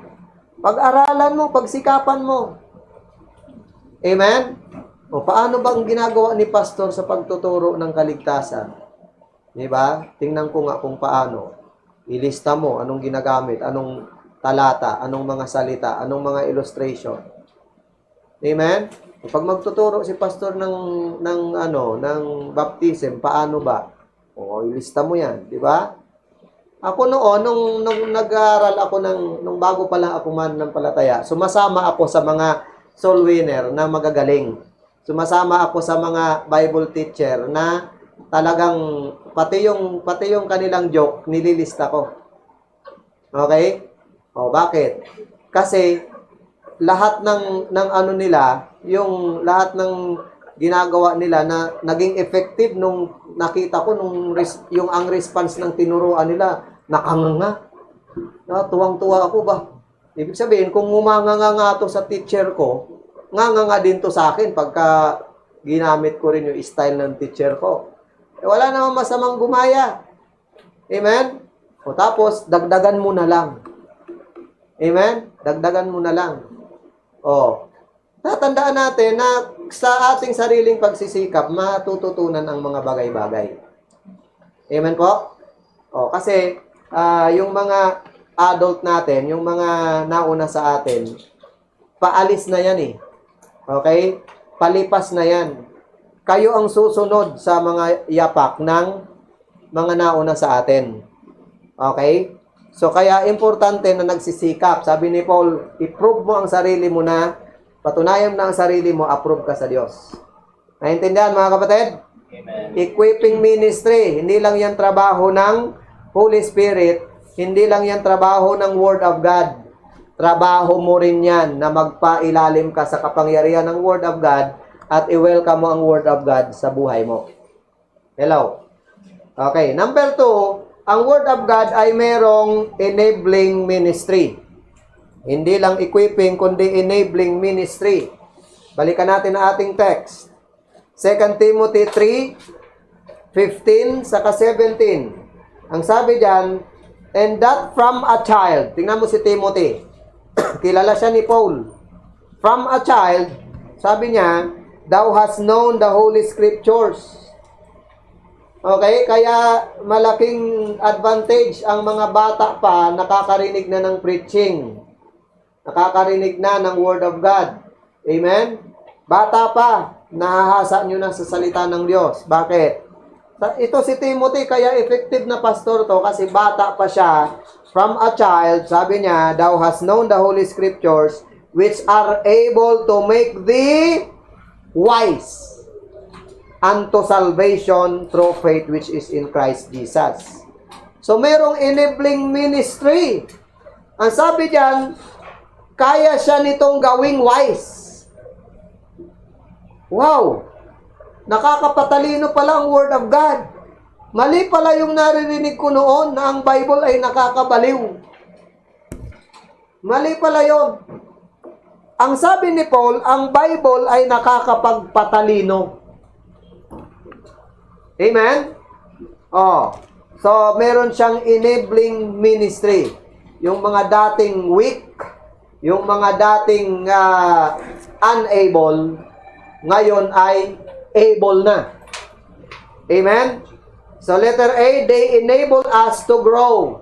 Pag-aralan mo, pagsikapan mo. Amen? Paano ba ang ginagawa ni pastor sa pagtuturo ng kaligtasan? Diba? Tingnan ko nga kung paano. Ilista mo anong ginagamit, anong talata, anong mga salita, anong mga illustration. Amen? Pag magtuturo si pastor ng baptism, paano ba? Ilista mo yan, di ba? Ako noon, nung nag-aaral ako nung bago pa lang ako mananampalataya, sumasama ako sa mga soul winner na magagaling. Sumasama ako sa mga Bible teacher na talagang pati yung kanilang joke nililista ko. Okay? O bakit? Kasi lahat ng ano nila, yung lahat ng ginagawa nila na naging effective nung nakita ko yung ang response ng tinuruan nila, nakanganga. Tuwang-tuwa ako ba? Ibig sabihin, kung ngumanganga nga to sa teacher ko, nganga din to sa akin pagka ginamit ko rin yung style ng teacher ko. Wala namang masamang gumaya. Amen? O tapos, dagdagan mo na lang. Amen? Dagdagan mo na lang. O, tatandaan natin na sa ating sariling pagsisikap, matututunan ang mga bagay-bagay. Amen po? O, kasi, yung mga adult natin, yung mga nauna sa atin, paalis na yan eh. Okay? Palipas na yan. Kayo ang susunod sa mga yapak ng mga nauna sa atin. Okay? So, kaya importante na nagsisikap. Sabi ni Paul, i-prove mo ang sarili mo na, patunayan na ang sarili mo, approve ka sa Diyos. Naintindihan mga kapatid? Amen. Equipping ministry. Hindi lang yan trabaho ng Holy Spirit. Hindi lang yan trabaho ng Word of God. Trabaho mo rin yan na magpailalim ka sa kapangyarihan ng Word of God at i-welcome mo ang Word of God sa buhay mo. Hello? Okay. Number 2, ang Word of God ay merong enabling ministry. Hindi lang equipping, kundi enabling ministry. Balikan natin ang ating text. 2 Timothy 3:15 saka 17. Ang sabi diyan, and that from a child. Tingnan mo si Timothy. Kilala siya ni Paul. From a child, sabi niya, thou hast known the Holy Scriptures. Okay? Kaya malaking advantage ang mga bata pa nakakarinig na ng preaching. Nakakarinig na ng Word of God. Amen? Bata pa, nahahasa nyo na sa salita ng Diyos. Bakit? Ito si Timothy, kaya effective na pastor to kasi bata pa siya. From a child, sabi niya, thou hast known the Holy Scriptures, which are able to make thee wise unto salvation through faith which is in Christ Jesus. So, merong enabling ministry. Ang sabi diyan, kaya siya nitong gawing wise. Wow! Nakakapatalino pala ang Word of God. Mali pala yung naririnig ko noon na ang Bible ay nakakabaliw. Mali pala yon. Ang sabi ni Paul, ang Bible ay nakakapagpatalino. Amen? Oh. So, meron siyang enabling ministry. Yung mga dating weak, yung mga dating unable, ngayon ay able na. Amen? So, letter A, they enable us to grow.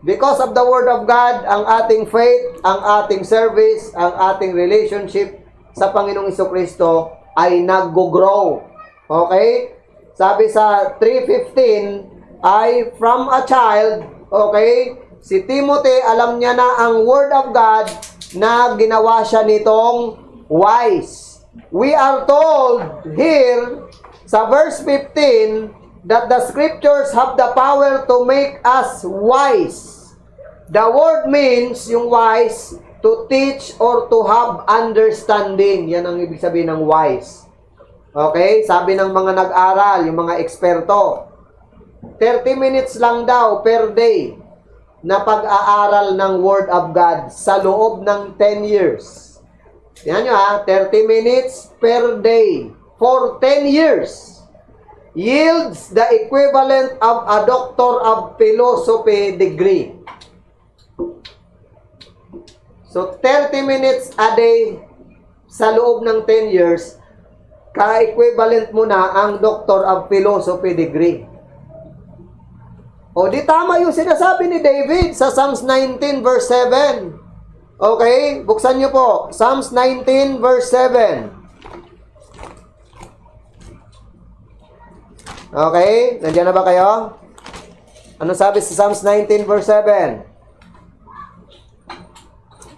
Because of the Word of God, ang ating faith, ang ating service, ang ating relationship sa Panginoong Jesucristo ay nag-grow. Okay? Sabi sa 3:15 ay from a child, okay? Si Timothy, alam niya na ang Word of God na ginawa siya nitong wise. We are told here sa verse 15 that the Scriptures have the power to make us wise. The word means, yung wise, to teach or to have understanding. Yan ang ibig sabihin ng wise. Okay? Sabi ng mga nag-aral, yung mga eksperto, 30 minutes lang daw per day na pag-aaral ng Word of God sa loob ng 10 years. Yan nyo 30 minutes per day for 10 years yields the equivalent of a Doctor of Philosophy degree. So, 30 minutes a day sa loob ng 10 years, ka-equivalent mo na ang Doctor of Philosophy degree. O, di tama yung sinasabi ni David sa Psalms 19 verse 7. Okay? Buksan nyo po. Psalms 19 verse 7. Okay? Nandiyan na ba kayo? Ano sabi sa Psalms 19 verse 7?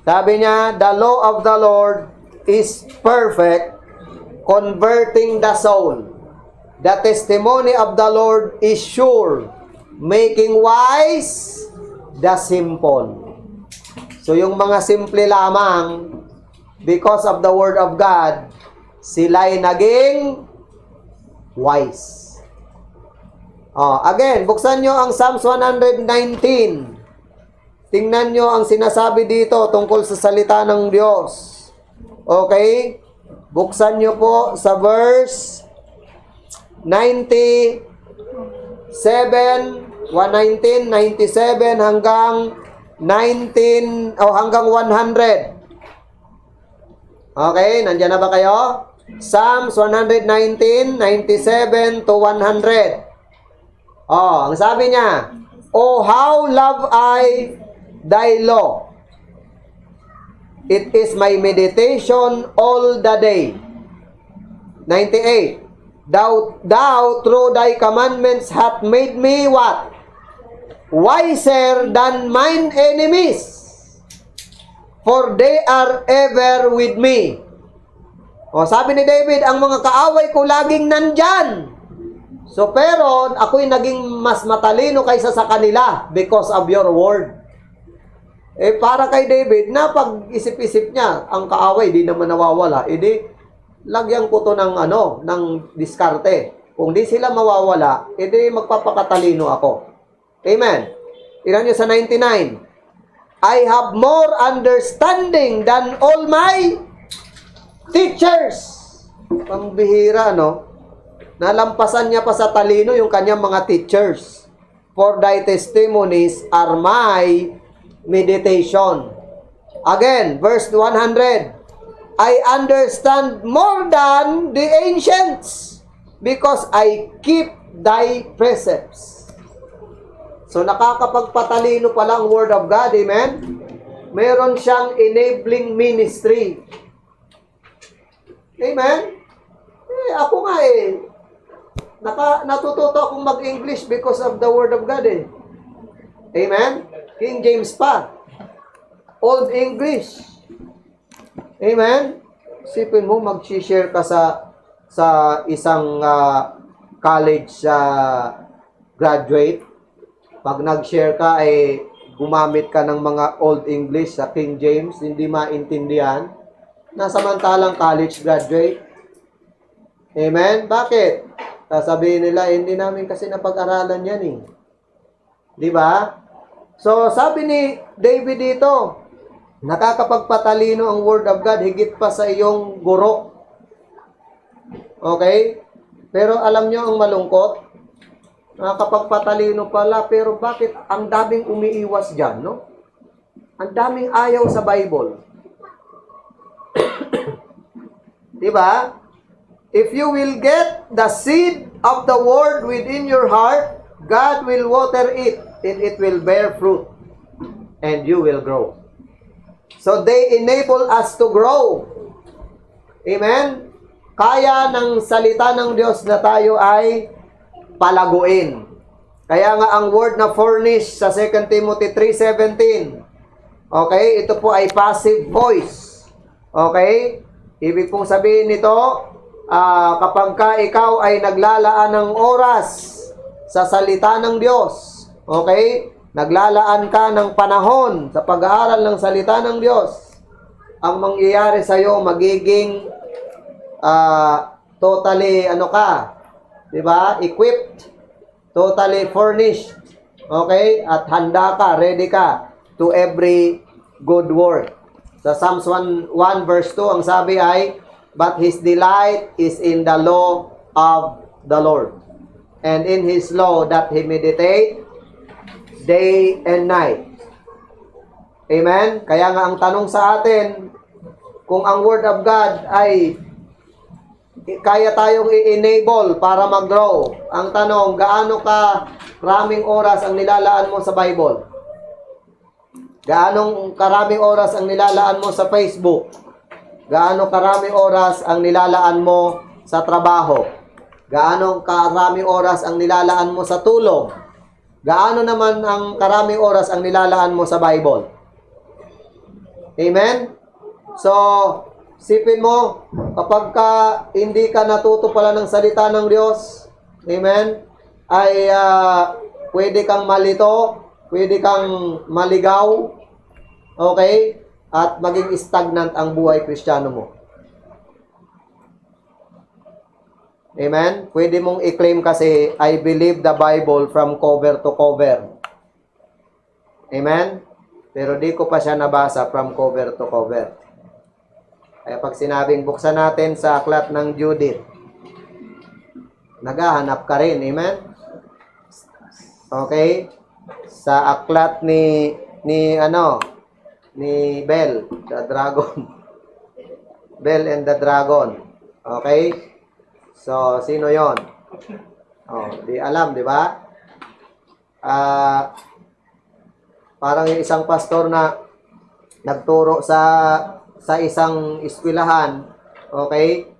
Sabi niya, the law of the Lord is perfect, converting the soul. The testimony of the Lord is sure, making wise the simple. So yung mga simple lamang, because of the word of God, sila'y naging wise. Again, buksan nyo ang Psalms 119. Tingnan nyo ang sinasabi dito tungkol sa salita ng Diyos. Okay? Buksan nyo po sa verse 97, 119, 97 hanggang 19 o hanggang 100. Okay, nandiyan na ba kayo? Psalms 119, 97 to 100. Ang sabi niya, "Oh, how love I thy law. It is my meditation all the day." 98. Thou through thy commandments hath made me what? Wiser than mine enemies, for they are ever with me. Sabi ni David, ang mga kaaway ko laging nandyan. So, pero ako'y naging mas matalino kaysa sa kanila because of your word. Para kay David, na pag-isip-isip niya, ang kaaway di naman nawawala, lagyan ko to ng diskarte. Kung di sila mawawala, magpapakatalino ako. Amen. Tingnan niyo sa 99. I have more understanding than all my teachers. Pambihira, Nalampasan niya pa sa talino yung kanyang mga teachers. For thy testimonies are my meditation. Again, verse 100. I understand more than the ancients, because I keep thy precepts. So, nakakapagpatalino pala ang Word of God, amen? Meron siyang enabling ministry. Amen? Ako nga natututo akong mag-English because of the Word of God Amen? King James pa. Old English. Amen? Isipin mo, mag-share ka sa isang college graduate. Pag nag-share ka, gumamit ka ng mga Old English sa King James, hindi maintindihan. Nasamantalang college graduate. Amen? Bakit? Sasabihin nila, hindi namin kasi napag-aralan yan Di ba? So, sabi ni David dito, nakakapagpatalino ang Word of God higit pa sa iyong guro. Okay? Pero alam nyo ang malungkot? Nakakapagpatalino pala, pero bakit ang daming umiiwas dyan, Ang daming ayaw sa Bible. Diba? If you will get the seed of the Word within your heart, God will water it, and it will bear fruit, and you will grow. So they enable us to grow. Amen? Kaya ng salita ng Diyos na tayo ay palaguin. Kaya nga ang word na furnish sa 2 Timothy 3:17. Okay? Ito po ay passive voice. Okay? Ibig pong sabihin nito, kapag ka ikaw ay naglalaan ng oras sa salita ng Diyos, okay? Naglalaan ka ng panahon sa pag-aaral ng salita ng Diyos, ang mangyayari sa iyo magiging totally diba? Equipped, totally furnished, okay? At handa ka, ready ka to every good work. Sa Psalms 1 verse 2, ang sabi ay, but his delight is in the law of the Lord, and in his law that he meditate day and night. Amen? Kaya nga ang tanong sa atin, kung ang Word of God ay kaya tayong i-enable para mag-grow. Ang tanong, gaano ka karaming oras ang nilalaan mo sa Bible? Gaano karaming oras ang nilalaan mo sa Facebook? Gaano karaming oras ang nilalaan mo sa trabaho? Gaano karaming oras ang nilalaan mo sa tulog? Gaano naman ang karaming oras ang nilalaan mo sa Bible? Amen? So, sipin mo, kapag hindi ka natuto pala ng salita ng Diyos, amen, ay pwede kang malito, pwede kang maligaw, okay, at maging stagnant ang buhay Kristiyano mo. Amen? Pwede mong i-claim kasi, I believe the Bible from cover to cover. Amen? Pero di ko pa siya nabasa from cover to cover. Kaya pag sinabing buksan natin sa aklat ng Judith, naghahanap ka rin. Amen? Okay? Sa aklat ni Bel, the dragon. Bel and the dragon. Okay? So, sino yon? Oh, di alam, di ba? Parang yung isang pastor na nagturo sa isang eskwelahan, okay?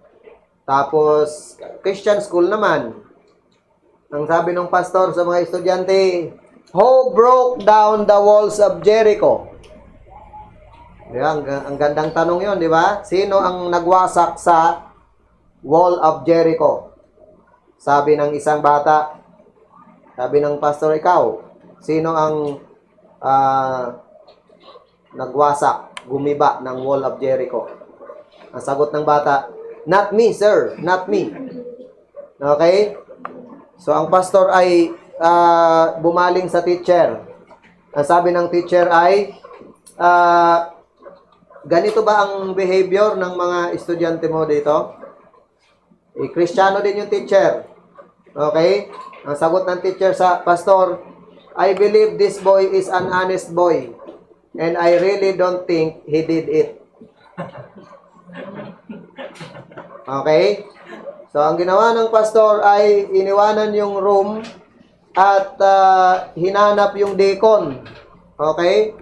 Tapos, Christian school naman. Ang sabi ng pastor sa mga estudyante, who broke down the walls of Jericho? Diba? Ang gandang tanong yon, di ba? Sino ang nagwasak sa wall of Jericho? Sabi ng isang bata, sabi ng pastor, ikaw, sino ang nagwasak, gumiba ng wall of Jericho? Ang sagot ng bata, not me, sir, not me. Okay? So, ang pastor ay bumaling sa teacher. Ang sabi ng teacher ay, ganito ba ang behavior ng mga estudyante mo dito? Kristiyano din yung teacher. Okay? Ang sagot ng teacher sa pastor, I believe this boy is an honest boy. And I really don't think he did it. Okay? So, ang ginawa ng pastor ay iniwanan yung room at hinanap yung deacon. Okay?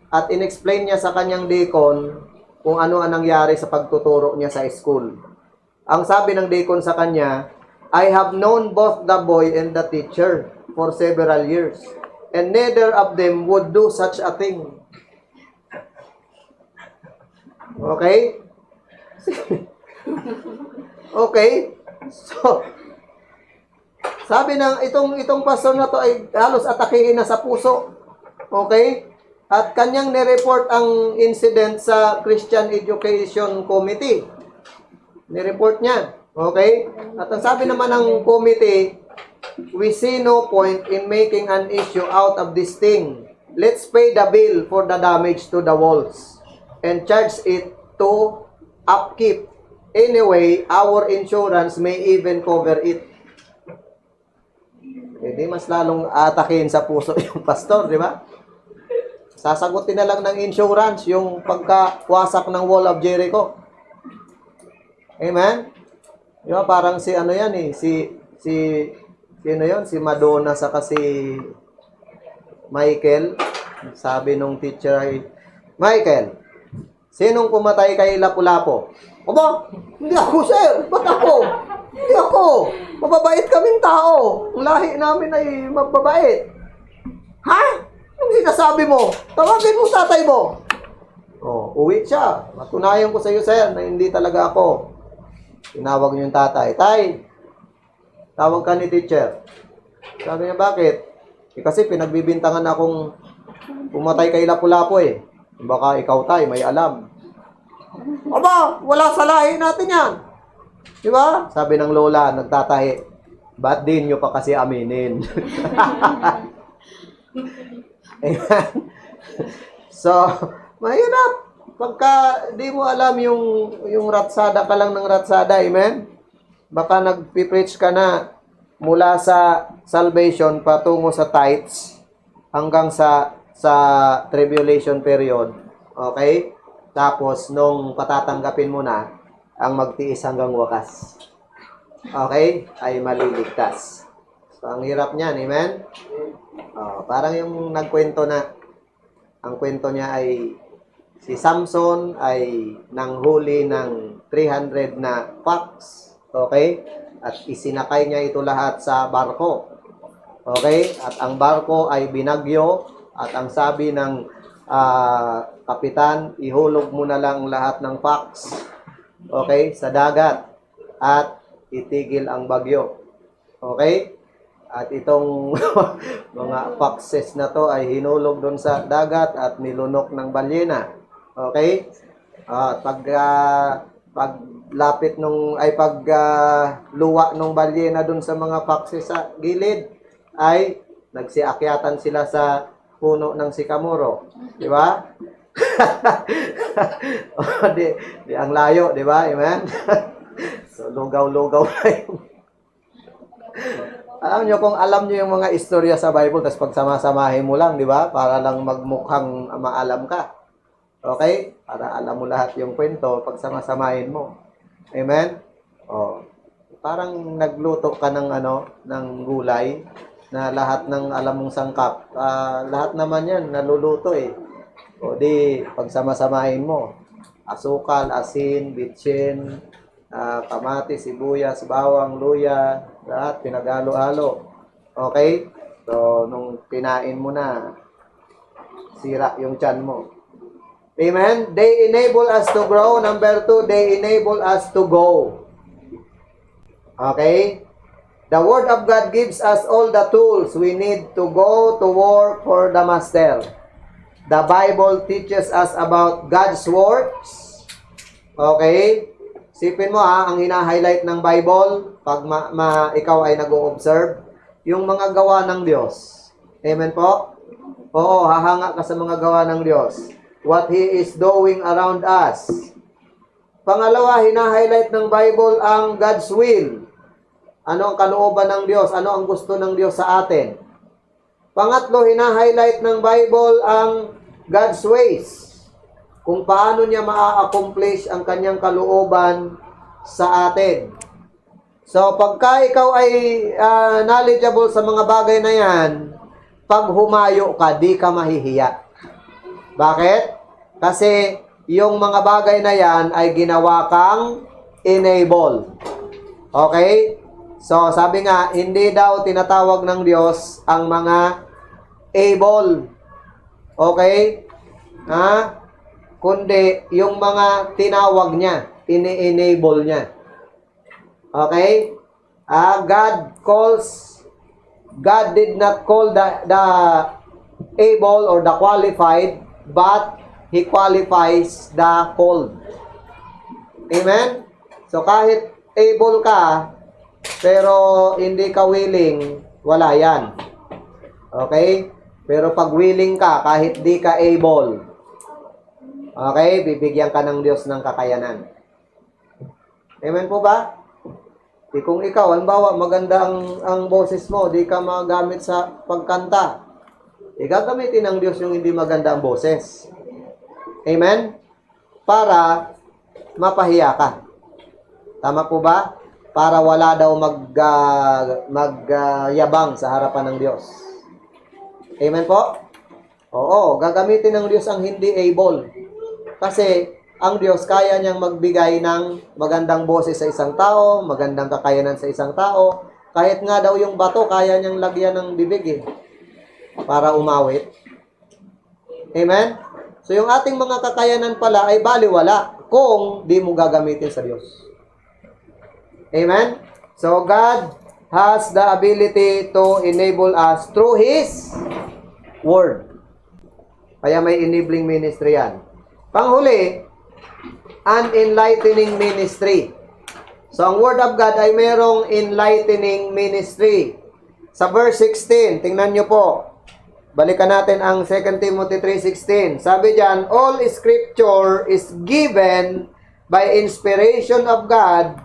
At inexplain niya sa kanyang deacon kung ano ang nangyari sa pagtuturo niya sa school. Ang sabi ng deacon sa kanya, I have known both the boy and the teacher for several years, and neither of them would do such a thing. Okay? Okay? So, sabi ng itong pastor na to ay halos atakihin na sa puso. Okay? At kanyang nireport ang incident sa Christian Education Committee. Nireport niya. Okay? At ang sabi naman ng committee, we see no point in making an issue out of this thing. Let's pay the bill for the damage to the walls and charge it to upkeep. Anyway, our insurance may even cover it. Hindi mas lalong atakin sa puso yung pastor, di ba? Sasagutin na lang ng insurance yung pagkawasak ng wall of Jericho. Amen? Di ba, parang si ano yan eh, sino yun? Si Madonna sa kasi Michael. Sabi nung teacher ay, Michael, sinong pumatay kay Lapu-Lapu? Aba, hindi ako, sir. Ba't ako? Hindi ako. Mababait kaming tao. Ang lahi namin ay mababait. Ha? Ang sinasabi mo? Tawagin mo tatay mo. Oh, uwi siya. Matunayan ko sa iyo, sir, na hindi talaga ako. Tinawag niyo yung tatay. Tay, tawag ka ni teacher. Sabi niya, bakit? Kasi pinagbibintangan akong pumatay kay Lapu-Lapu eh. Baka ikaw, tay, may alam. Aba, wala sa lahi natin yan. Di ba? Sabi ng lola, nagtatahi. Ba't din nyo pa kasi aminin? Ayan. So, mahirap. Pagka di mo alam yung ratsada ka lang ng ratsada, amen? Baka nagpipreach ka na mula sa salvation patungo sa tithes hanggang sa tribulation period. Okay? Tapos, nung patatanggapin mo na, ang magtiis hanggang wakas. Okay? Ay maliligtas. So, ang hirap niyan, amen? Parang yung nagkwento na, ang kwento niya ay, si Samson ay nanghuli ng 300 na fox. Okay? At isinakay niya ito lahat sa barko. Okay? At ang barko ay binagyo. At ang sabi ng kapitan, ihulog mo na lang lahat ng fox. Okay? Sa dagat. At itigil ang bagyo. Okay? At itong mga foxes na to ay hinulog doon sa dagat at nilunok ng balyena. Okay? Paglapit nung ay luwa nung balyena doon sa mga foxes sa gilid ay nagsiakyatan sila sa puno ng sikamoro. Di ba? di ang layo, di ba? Amen? So, lugaw-lugaw na yung... Alam nyo, kung alam nyo yung mga istorya sa Bible, tapos pagsama-samahin mo lang, di ba? Para lang magmukhang maalam ka. Okay? Para alam mo lahat yung kwento, pagsama-samahin mo. Amen? Oh. Parang nagluto ka ng ng gulay na lahat ng alam mong sangkap. Lahat naman yan, naluluto eh. O di, pagsama-samahin mo. Asukal, asin, bitsin, kamatis, sibuyas, bawang, luya, lahat pinagalo-halo. Okay? So, nung kinain mo na, sira yung tiyan mo. Amen? They enable us to grow. Number 2, they enable us to go. Okay? The Word of God gives us all the tools we need to go to work for the Master. The Bible teaches us about God's works. Okay? Sipin mo ang hina-highlight ng Bible, pag ikaw ay nag-o-observe, yung mga gawa ng Diyos. Amen po? Oo, hahanga ka sa mga gawa ng Diyos. What He is doing around us. Pangalawa, hina-highlight ng Bible ang God's will. Ano ang kalooban ng Diyos? Ano ang gusto ng Diyos sa atin? Pangatlo, hina-highlight ng Bible ang God's ways. Kung paano niya maa-accomplish ang kanyang kalooban sa atin. So, pagka ikaw ay knowledgeable sa mga bagay na yan, pag humayo ka, di ka mahihiya. Bakit? Kasi yung mga bagay na yan ay ginawa kang enable. Okay? So, sabi nga, hindi daw tinatawag ng Diyos ang mga able. Okay? Kundi yung mga tinawag niya, ini-enable niya. Okay? God did not call the able or the qualified, but He qualifies the called. Amen? So kahit able ka, pero hindi ka willing, wala yan. Okay? Pero pag willing ka, kahit di ka able, okay, bibigyan ka ng Diyos ng kakayanan. Amen po ba? Kung ikaw, halimbawa, maganda ang boses mo, di ka magamit sa pagkanta, gagamitin ng Diyos yung hindi maganda ang boses. Amen? Para mapahiya ka. Tama po ba? Para wala daw magyabang sa harapan ng Diyos. Amen po? Oo, gagamitin ng Diyos ang hindi able. Kasi ang Diyos kaya niyang magbigay ng magandang boses sa isang tao, magandang kakayanan sa isang tao. Kahit nga daw yung bato, kaya niyang lagyan ng bibig para umawit. Amen? So yung ating mga kakayanan pala ay baliwala kung di mo gagamitin sa Diyos. Amen? So God has the ability to enable us through His Word. Kaya may enabling ministry yan. Panghuli, an enlightening ministry. So, ang Word of God ay merong enlightening ministry. Sa verse 16, tingnan nyo po. Balikan natin ang 2 Timothy 3:16. Sabi diyan, all scripture is given by inspiration of God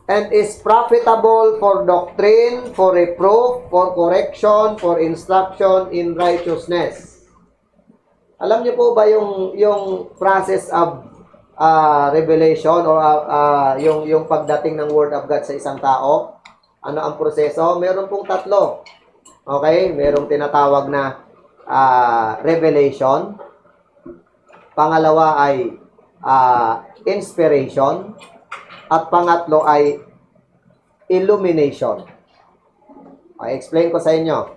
and is profitable for doctrine, for reproof, for correction, for instruction in righteousness. Alam niyo po ba yung process of revelation or yung pagdating ng Word of God sa isang tao? Ano ang proseso? Meron pong tatlo. Okay? Merong tinatawag na revelation. Pangalawa ay inspiration. At pangatlo ay illumination. I-explain ko sa inyo.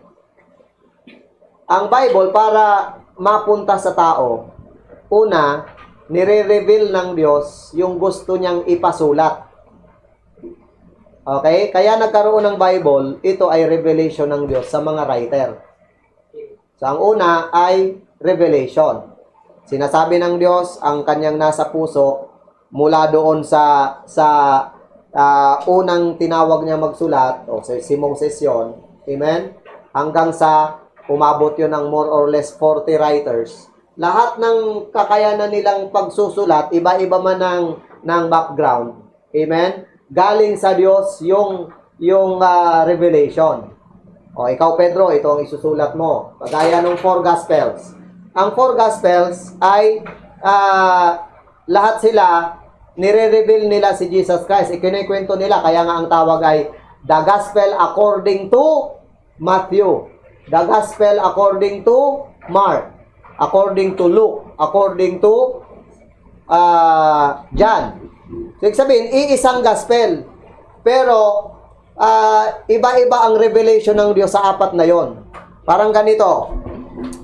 Ang Bible, para mapunta sa tao, una, nire-reveal ng Diyos yung gusto niyang ipasulat. Okay? Kaya nagkaroon ng Bible, ito ay revelation ng Diyos sa mga writer. So, ang una ay revelation. Sinasabi ng Diyos ang kanyang nasa puso mula doon sa unang tinawag niya magsulat o sa simong sesyon. Amen? Hanggang sa umabot yun ng more or less 40 writers. Lahat ng kakayanan nilang pagsusulat, iba-iba man ng background. Amen? Galing sa Diyos yung revelation. O, ikaw Pedro, ito ang isusulat mo. Kagaya ng 4 Gospels. Ang 4 Gospels ay lahat sila nire-reveal nila si Jesus Christ. Ikinikwento nila, kaya nga ang tawag ay The Gospel according to Matthew. The Gospel according to Mark. According to Luke. According to John. So, ibig sabihin, iisang Gospel. Pero, iba-iba ang revelation ng Diyos sa apat na yon. Parang ganito.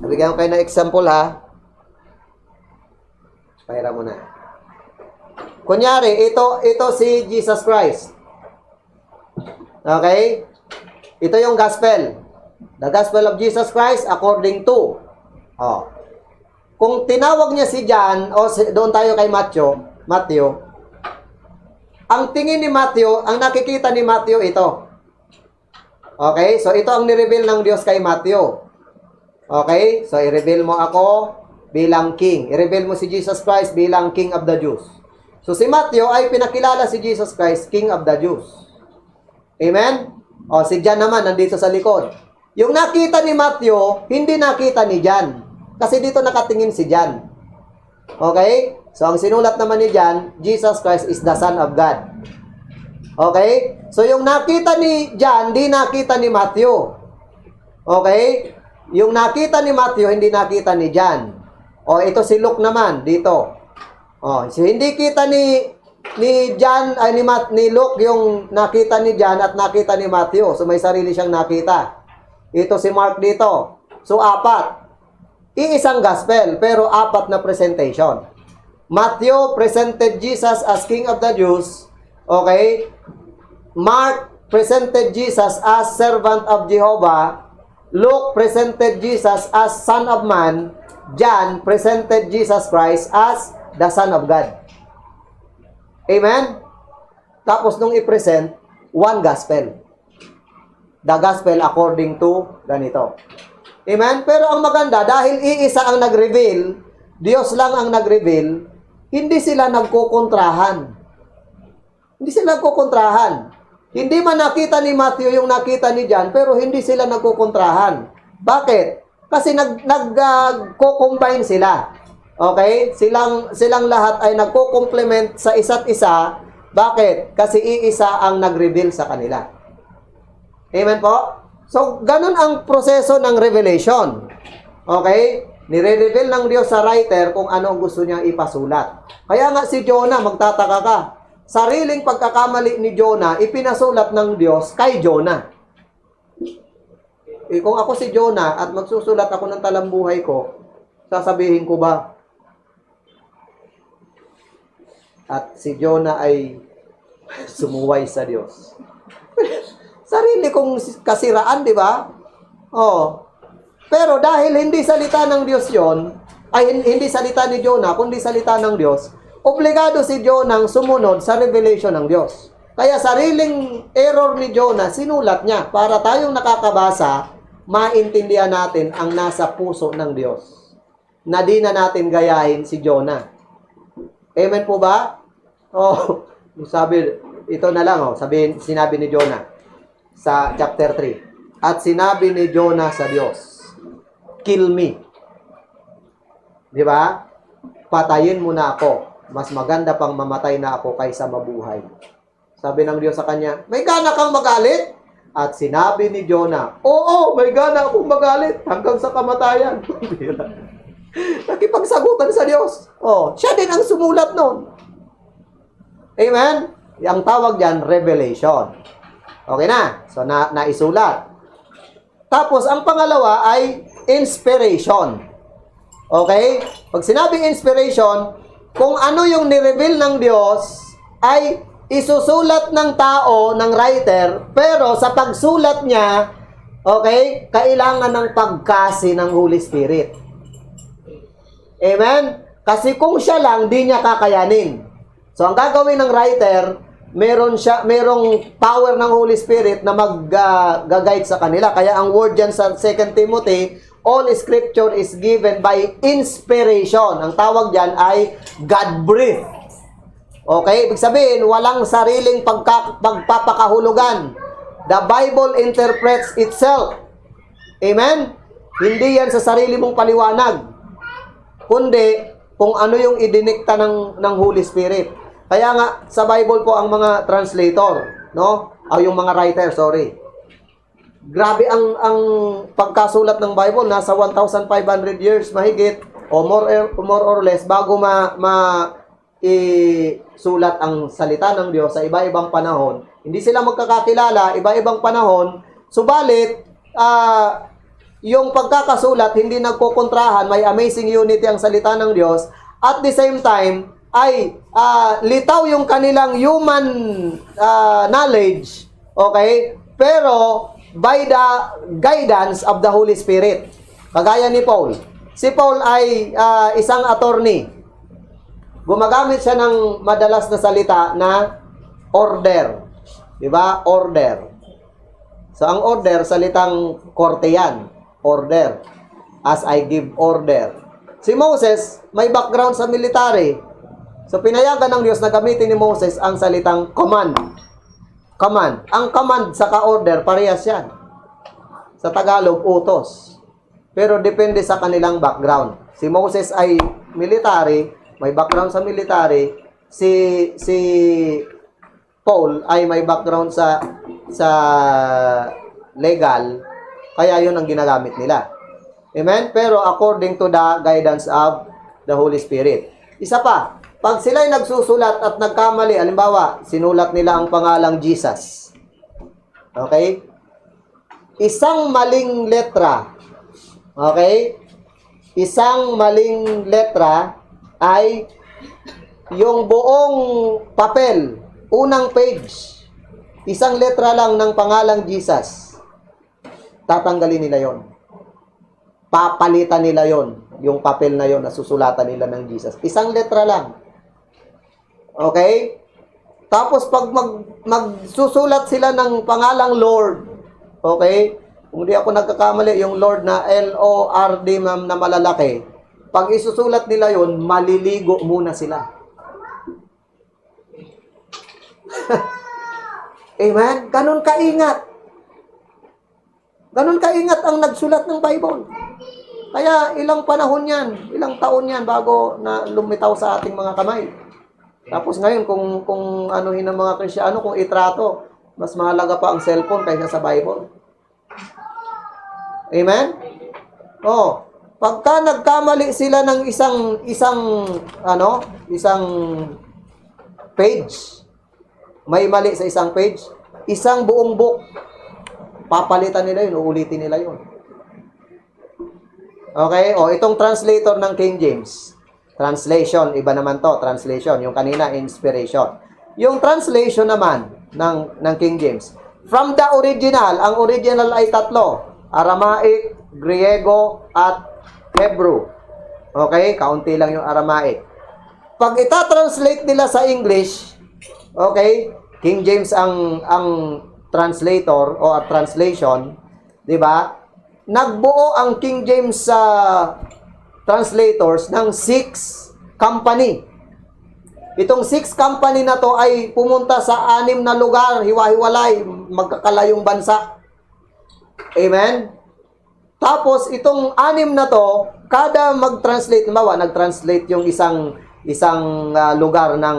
Bigyan ko kayo ng example, ha? Pahira mo na. Kunyari, ito si Jesus Christ. Okay? Ito yung gospel. The gospel of Jesus Christ according to. Oh. Kung tinawag niya si John, doon tayo kay Matthew, ang tingin ni Matthew, ang nakikita ni Matthew ito. Okay? So, ito ang nireveal ng Diyos kay Matthew. Okay? So, i-reveal mo ako bilang king. I-reveal mo si Jesus Christ bilang King of the Jews. So, si Matthew ay pinakilala si Jesus Christ, King of the Jews. Amen? O, si John naman, nandito sa likod. Yung nakita ni Matthew, hindi nakita ni John. Kasi dito nakatingin si John. Okay? So, ang sinulat naman ni John, Jesus Christ is the Son of God. Okay? So, yung nakita ni John, hindi nakita ni Matthew. Okay? Yung nakita ni Matthew, hindi nakita ni John. O, ito si Luke naman, dito. O, so hindi kita ni John, ay ni Luke yung nakita ni John at nakita ni Matthew. So, may sarili siyang nakita. Ito si Mark dito. So, 4. Iisang gospel, pero 4 na presentation. Matthew presented Jesus as King of the Jews. Okay? Mark presented Jesus as servant of Jehovah. Luke presented Jesus as Son of Man. John presented Jesus Christ as the Son of God. Amen? Tapos nung i-present, 1 gospel. The gospel according to ganito. Amen? Pero ang maganda, dahil iisa ang nag-reveal, Diyos lang ang nag-reveal, hindi sila nagkukontrahan. Hindi sila nagkukontrahan. Hindi man nakita ni Matthew yung nakita ni John, pero hindi sila nagkukontrahan. Bakit? Kasi nag-co-combine sila. Okay? Silang lahat ay nagko-complement sa isa't isa. Bakit? Kasi iisa ang nag-reveal sa kanila. Amen po? So, ganun ang proseso ng revelation. Okay? Nire-reveal ng Diyos sa writer kung ano ang gusto niyang ipasulat. Kaya nga si Jonah, magtataka ka. Sariling pagkakamali ni Jonah, ipinasulat ng Diyos kay Jonah. Kung ako si Jonah at magsusulat ako ng talambuhay ko, sasabihin ko ba? At si Jonah ay sumuway sa Diyos. Sarili kong kasiraan, di ba? Oh. Pero dahil hindi salita ng Diyos yon, ay hindi salita ni Jonah, kundi salita ng Diyos, obligado si Jonah sumunod sa revelation ng Diyos. Kaya sariling error ni Jonah, sinulat niya para tayong nakakabasa, maintindihan natin ang nasa puso ng Diyos. Na di na natin gayahin si Jonah. Amen po ba? Oh, sabi, ito na lang, sinabi ni Jonah sa chapter 3. At sinabi ni Jonah sa Diyos, kill me. Di ba? Patayin mo na ako. Mas maganda pang mamatay na ako kaysa mabuhay. Sabi ng Diyos sa kanya, may gana kang magalit? At sinabi ni Jonah, oo, may gana akong magalit hanggang sa kamatayan. Nakipagsagutan sa Diyos. Oh, siya din ang sumulat nun. Amen? Ang tawag diyan, revelation. Okay na. So, naisulat. Tapos, ang pangalawa ay inspiration. Okay? Pag sinabing inspiration, kung ano yung nireveal ng Diyos, ay isusulat ng tao, ng writer, pero sa pagsulat niya, okay, kailangan ng pagkasi ng Holy Spirit. Amen? Kasi kung siya lang, di niya kakayanin. So, ang gagawin ng writer, merong power ng Holy Spirit na mag-guide sa kanila. Kaya ang word dyan sa 2 Timothy, all scripture is given by inspiration. Ang tawag dyan ay God-breathed. Okay? Ibig sabihin, walang sariling pagpapakahulugan. The Bible interprets itself. Amen? Hindi yan sa sarili mong paliwanag. Kundi, kung ano yung idinikta ng Holy Spirit. Kaya nga, sa Bible po ang mga translator, no? O yung mga writer, sorry. Grabe ang pagkasulat ng Bible, nasa 1,500 years mahigit, o more or less, bago isulat ang salita ng Diyos sa iba-ibang panahon. Hindi sila magkakakilala, iba-ibang panahon. Subalit, yung pagkakasulat, hindi nagkokontrahan, may amazing unity ang salita ng Diyos. At the same time, ay litaw yung kanilang human knowledge, okay? Pero, by the guidance of the Holy Spirit. Kagaya ni Paul. Si Paul ay isang attorney. Gumagamit siya ng madalas na salita na order. Diba? Order. So, ang order, salitang korte yan. Order. As I give order. Si Moses, may background sa military. So, pinayagan ng Diyos na gamitin ni Moses ang salitang command. Command. Ang command sa ka-order, parehas yan. Sa Tagalog, utos. Pero depende sa kanilang background. Si Moses ay military, may background sa military. Si Paul ay may background sa legal. Kaya yun ang ginagamit nila. Amen? Pero according to the guidance of the Holy Spirit. Isa pa, pag sila'y nagsusulat at nagkamali, halimbawa, sinulat nila ang pangalang Jesus. Okay? Isang maling letra. Okay? Isang maling letra ay yung buong papel, unang page, isang letra lang ng pangalang Jesus. Tatanggalin nila yon. Papalitan nila yon, yung papel na yon na susulatan nila ng Jesus. Isang letra lang. Okay? Tapos pag magsusulat sila ng pangalang Lord, okay? Kung di ako nagkakamali, yung Lord na L-O-R-D na malalaki, pag isusulat nila yon, maliligo muna sila. Amen? Ganun kaingat. Ganun kaingat ang nagsulat ng Bible. Kaya ilang panahon yan, ilang taon yan bago na lumitaw sa ating mga kamay. Tapos ngayon, kung anuhin ng mga Kristiyano, kung itrato, mas mahalaga pa ang cellphone kaysa sa Bible. Amen? Oh, pagka nagkamali sila ng isang page, may mali sa isang page, isang buong book, papalitan nila yun, uulitin nila yun. Okay? O, itong translator ng King James. Translation, iba naman to, translation. Yung kanina, inspiration. Yung translation naman ng King James. From the original, ang original ay tatlo. Aramaic, Griego, at Hebrew. Okay? Kaunti lang yung Aramaic. Pag ita-translate nila sa English, okay? King James ang translator o translation, di ba? Nagbuo ang King James translators ng 6 company. Itong 6 company na to ay pumunta sa 6 na lugar, hiwa-hiwalay, magkakalayong bansa. Amen? Tapos itong 6 na to, kada mag-translate, nag-translate yung isang lugar ng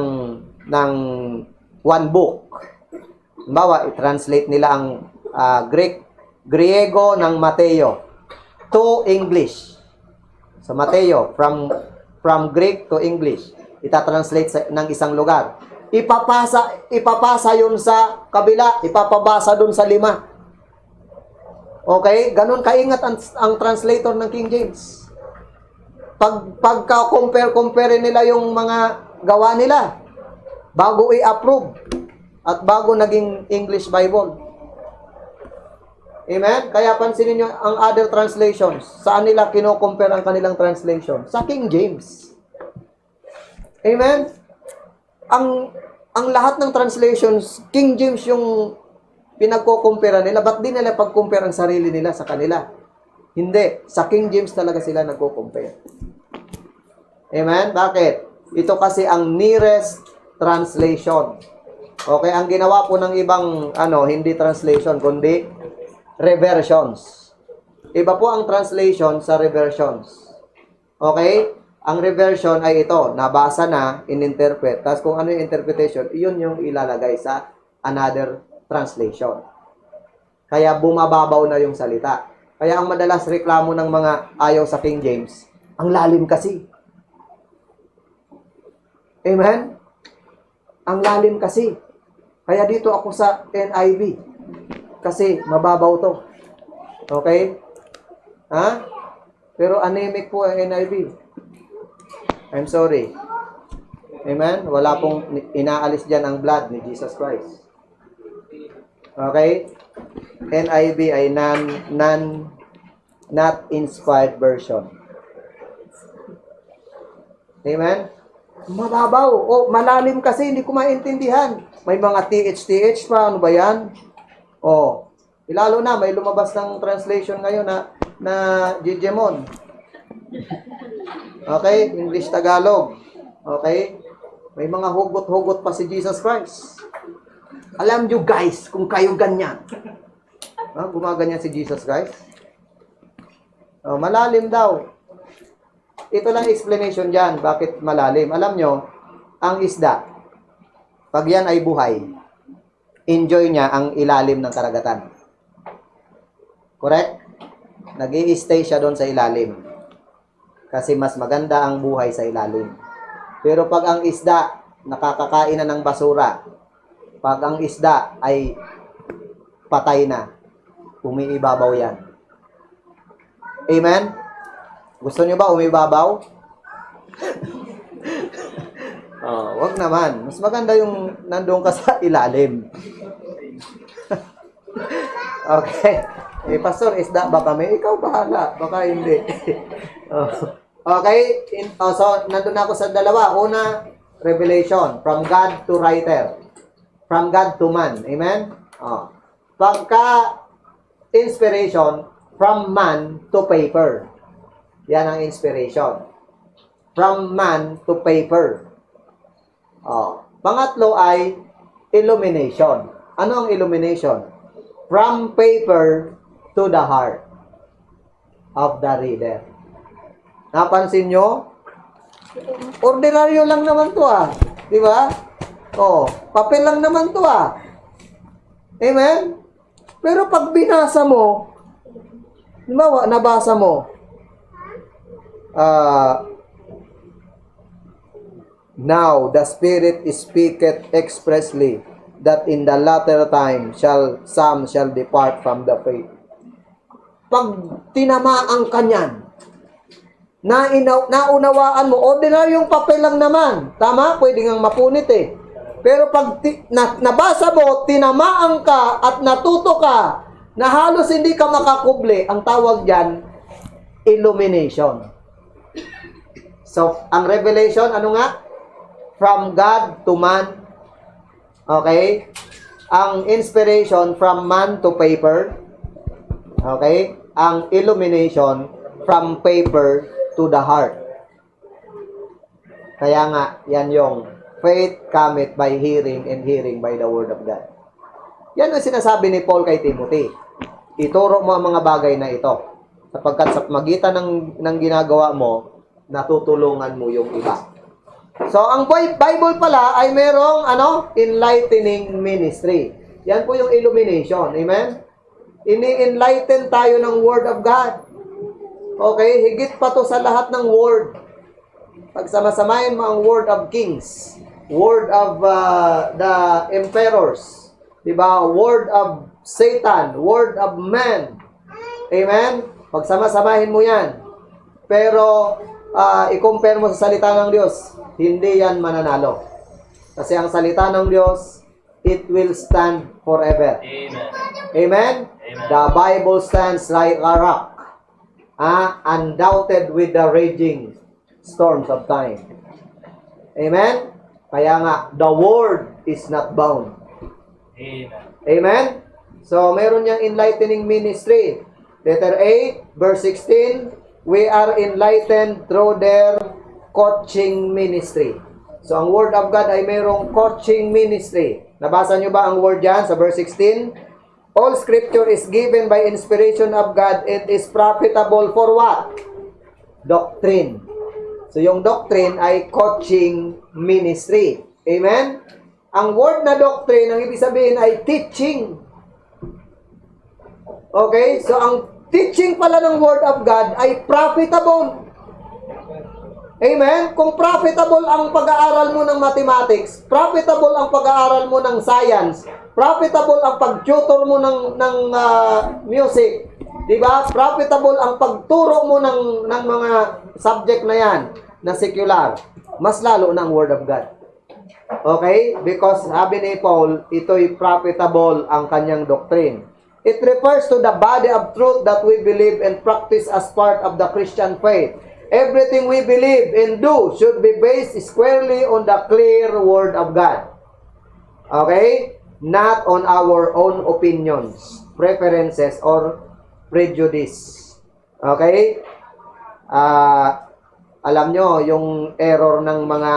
one book. I-translate nila ang Griego ng Mateo to English. So Mateo, from Greek to English, itatranslate ng isang lugar. Ipapasa yun sa kabila, ipapabasa dun sa 5. Okay? Ganun kaingat ang translator ng King James. Pagka-compare nila yung mga gawa nila, bago i-approve, at bago naging English Bible. Amen? Kaya pansinin nyo ang other translations. Saan nila kino-compare ang kanilang translation? Sa King James. Amen? Ang lahat ng translations, King James yung pinagko-compare nila. Ba't di nila pag-compare ang sarili nila sa kanila? Hindi. Sa King James talaga sila nagko-compare. Amen? Bakit? Ito kasi ang nearest translation. Okay, ang ginawa po ng ibang hindi translation kundi reversions. Iba po ang translation sa reversions. Okay? Ang reversion ay ito, nabasa na, in-interpret. Tapos kung ano yung interpretation, iyon yung ilalagay sa another translation. Kaya bumababaw na yung salita. Kaya ang madalas reklamo ng mga ayaw sa King James, ang lalim kasi. Amen? Ang lalim kasi. Kaya dito ako sa NIV. Kasi mababaw to. Okay? Ha? Pero anemic po ang NIV. I'm sorry. Amen? Wala pong inaalis dyan ang blood ni Jesus Christ. Okay? NIV ay not inspired version. Amen? Mababaw. O, malalim kasi, hindi ko maintindihan. May mga TH pa, ano ba yan? O, lalo na, may lumabas ng translation ngayon na Digimon. Okay? English Tagalog. Okay? May mga hugot-hugot pa si Jesus Christ. Alam nyo guys, kung kayo ganyan. Gumaganyan si Jesus Christ. Malalim daw. Ito lang explanation dyan. Bakit malalim? Alam nyo, ang isda, pag yan ay buhay, enjoy niya ang ilalim ng karagatan. Correct? Nag-i-stay siya doon sa ilalim. Kasi mas maganda ang buhay sa ilalim. Pero pag ang isda, nakakakain na ng basura, pag ang isda ay patay na, umiibabaw yan. Amen? Gusto nyo ba umibabaw? Wag naman. Mas maganda yung nandoon ka sa ilalim. Okay. Pastor, isda ba kami? Ikaw bahala. Baka hindi. Okay. So, nandun ako sa dalawa. Una, revelation. From God to writer. From God to man. Amen? Pagka inspiration, from man to paper. Yan ang inspiration. From man to paper. Pangatlo ay illumination. Ano ang illumination? From paper to the heart of the reader. Napansin nyo? Ordinaryo lang naman to Di ba? Papel lang naman to Amen? Pero pag binasa mo, nabasa mo, now the Spirit speaketh expressly that in the latter time some shall depart from the faith. Pag tinamaan ka niyan, naunawaan mo, ordinaryong papel lang naman. Tama? Pwede ngang mapunit Pero pag nabasa mo, tinamaan ka at natuto ka, na halos hindi ka makakubli, ang tawag dyan, illumination. So, ang revelation, ano nga? From God to man. Okay? Ang inspiration, from man to paper. Okay? Ang illumination, from paper to the heart. Kaya nga, yan yung faith cometh by hearing and hearing by the word of God. Yan ang sinasabi ni Paul kay Timothy. Ituro mo ang mga bagay na ito. Sapagkat sa magitan ng ginagawa mo, natutulungan mo yung iba. So, ang Bible pala ay merong enlightening ministry. Yan po yung illumination. Amen? Ini-enlighten tayo ng Word of God. Okay? Higit pa to sa lahat ng Word. Pagsama-samahin mo ang Word of Kings, Word of the Emperors, diba? Word of Satan, Word of man. Amen? Pagsama-samahin mo yan. Pero, i-compare mo sa salita ng Diyos, hindi yan mananalo. Kasi ang salita ng Diyos, it will stand forever. Amen. Amen? The Bible stands like a rock, undoubted with the raging storms of time. Amen? Kaya nga, the word is not bound. Amen. Amen? So, meron niyang enlightening ministry. Letter 8, verse 16, we are enlightened through their coaching ministry. So, ang word of God ay mayroong coaching ministry. Nabasa niyo ba ang word dyan sa verse 16? All scripture is given by inspiration of God. It is profitable for what? Doctrine. So, yung doctrine ay coaching ministry. Amen? Ang word na doctrine, ang ibig sabihin ay teaching. Okay? So, ang teaching pala ng word of God ay profitable. Amen? Kung profitable ang pag-aaral mo ng mathematics, profitable ang pag-aaral mo ng science, profitable ang pag-tutor mo ng music, di ba? Profitable ang pagturo mo ng mga subject na yan, na secular. Mas lalo ng Word of God. Okay? Because sabi ni Paul, ito'y profitable ang kanyang doctrine. It refers to the body of truth that we believe and practice as part of the Christian faith. Everything we believe and do should be based squarely on the clear Word of God. Okay? Not on our own opinions, preferences, or prejudice. Okay? Alam nyo, yung error ng mga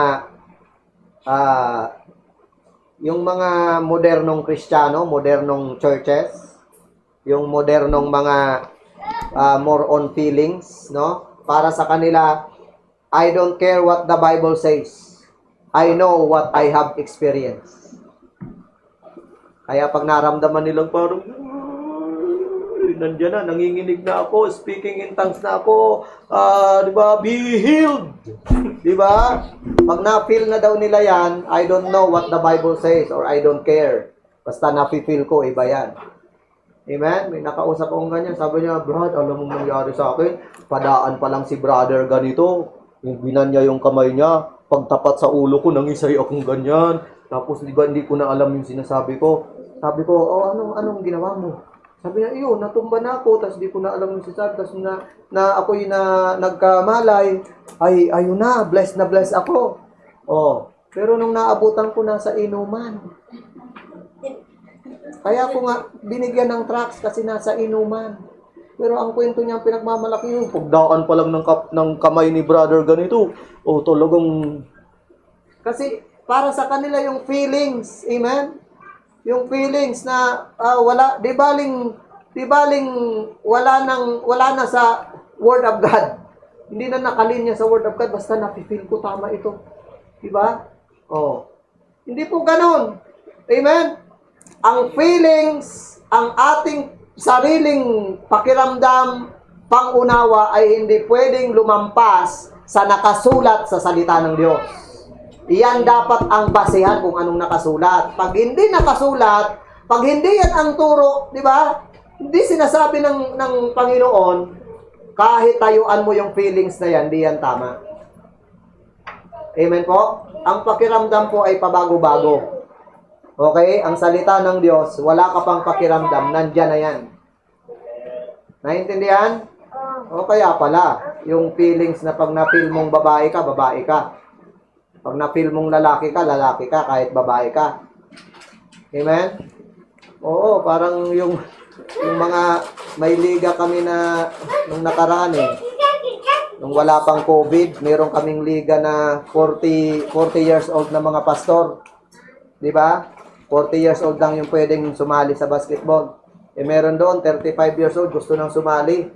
yung mga modernong Kristiyano, modernong churches, yung modernong mga more on feelings, no? Para sa kanila, I don't care what the Bible says. I know what I have experienced. Kaya pag naramdaman nilang parang, nandiyan na, nanginginig na ako, speaking in tongues na ako, di ba, be healed. Di ba? Pag na-feel na daw nila yan, I don't know what the Bible says or I don't care. Basta na-feel ko, iba yan. Amen? May nakausap akong ganyan. Sabi niya, Brad, alam mo nangyari sa akin? Padaan pa lang si brother ganito. Binan niya yung kamay niya. Pagtapat sa ulo ko, nangisay akong ganyan. Tapos, di ba, hindi ko na alam yung sinasabi ko. Sabi ko, oh, anong ginawa mo? Sabi niya, yun, natumba na ako. Tapos, di ko na alam yung sinasabi. Tapos, ako'y nagkamalay. Ay, ayun na, blessed ako. Oh, pero nung naabutan ko, nasa inuman. Kaya ako nga binigyan ng tracts kasi nasa inuman. Pero ang kwento niya pinagmamalaki yung pagdaan pa lang ng kamay ni brother ganito. Oh, talagang kasi para sa kanila yung feelings, amen? Yung feelings na wala, di baling wala na sa Word of God. Hindi na nakalinya sa Word of God basta napi-feel ko tama ito. Di ba? Oh. Hindi po ganoon. Amen? Ang feelings, ang ating sariling pakiramdam, pangunawa ay hindi pwedeng lumampas sa nakasulat sa salita ng Diyos. Iyan dapat ang basehan kung anong nakasulat. Pag hindi nakasulat, pag hindi yan ang turo, di ba? Hindi sinasabi ng Panginoon, kahit tayuan mo yung feelings na yan, di yan tama. Amen po? Ang pakiramdam po ay pabago-bago. Okay? Ang salita ng Diyos, wala ka pang pakiramdam, nandyan na yan. Naintindihan? O kaya pala, yung feelings na pag na-feel mong babae ka, babae ka. Pag na-feel mong lalaki ka, kahit babae ka. Amen? Oo, parang yung mga may liga kami na nung nakaraan nung wala pang COVID, meron kaming liga na 40 years old na mga pastor. Di ba? 40 years old lang yung pwedeng sumali sa basketball. Meron doon, 35 years old, gusto nang sumali.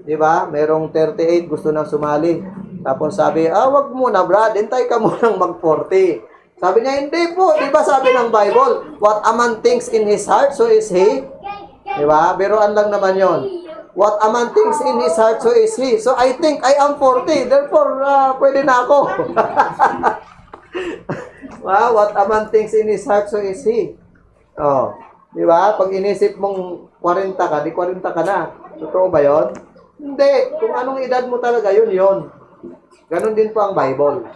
Di ba? Merong 38, gusto nang sumali. Tapos sabi, wag muna Brad, hintay ka munang mag-40. Sabi niya, hindi po. Di ba sabi ng Bible, what a man thinks in his heart, so is he. Di ba? Biruan lang naman yon. What a man thinks in his heart, so is he. So I think I am 40, therefore, pwede na ako. Wow, what a man thinks in his heart, so is he. Oh, di ba? Pag inisip mong 40 ka, di 40 ka na. Totoo ba yon? Hindi. Kung anong edad mo talaga, yun. Ganon din po ang Bible.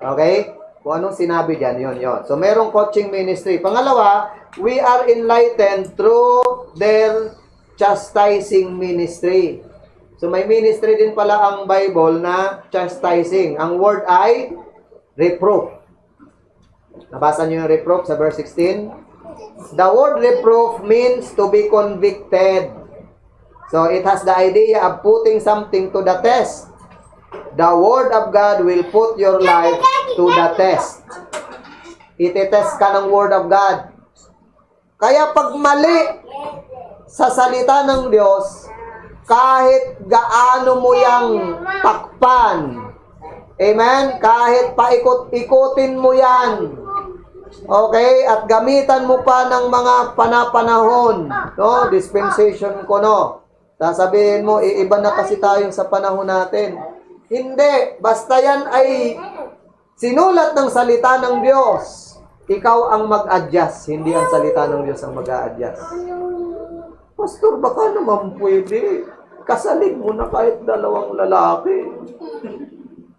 Okay? Kung anong sinabi dyan, yun. So, merong coaching ministry. Pangalawa, we are enlightened through their chastising ministry. So, may ministry din pala ang Bible na chastising. Ang word ay reproof. Nabasa niyo yung reproof sa verse 16? The word reproof means to be convicted. So, it has the idea of putting something to the test. The Word of God will put your life to the test. Iti-test ka ng Word of God. Kaya pag mali sa salita ng Diyos, kahit gaano mo yang takpan, amen? Kahit paikot-ikutin mo yan, okay? At gamitan mo pa ng mga panapanahon, no? Dispensation ko, no? Sasabihin mo, iba na kasi tayo sa panahon natin. Hindi. Basta yan ay sinulat ng salita ng Diyos. Ikaw ang mag-adjust, hindi ang salita ng Diyos ang mag-a-adjust. Pastor, baka naman pwede. Kasalin mo na kahit dalawang lalaki.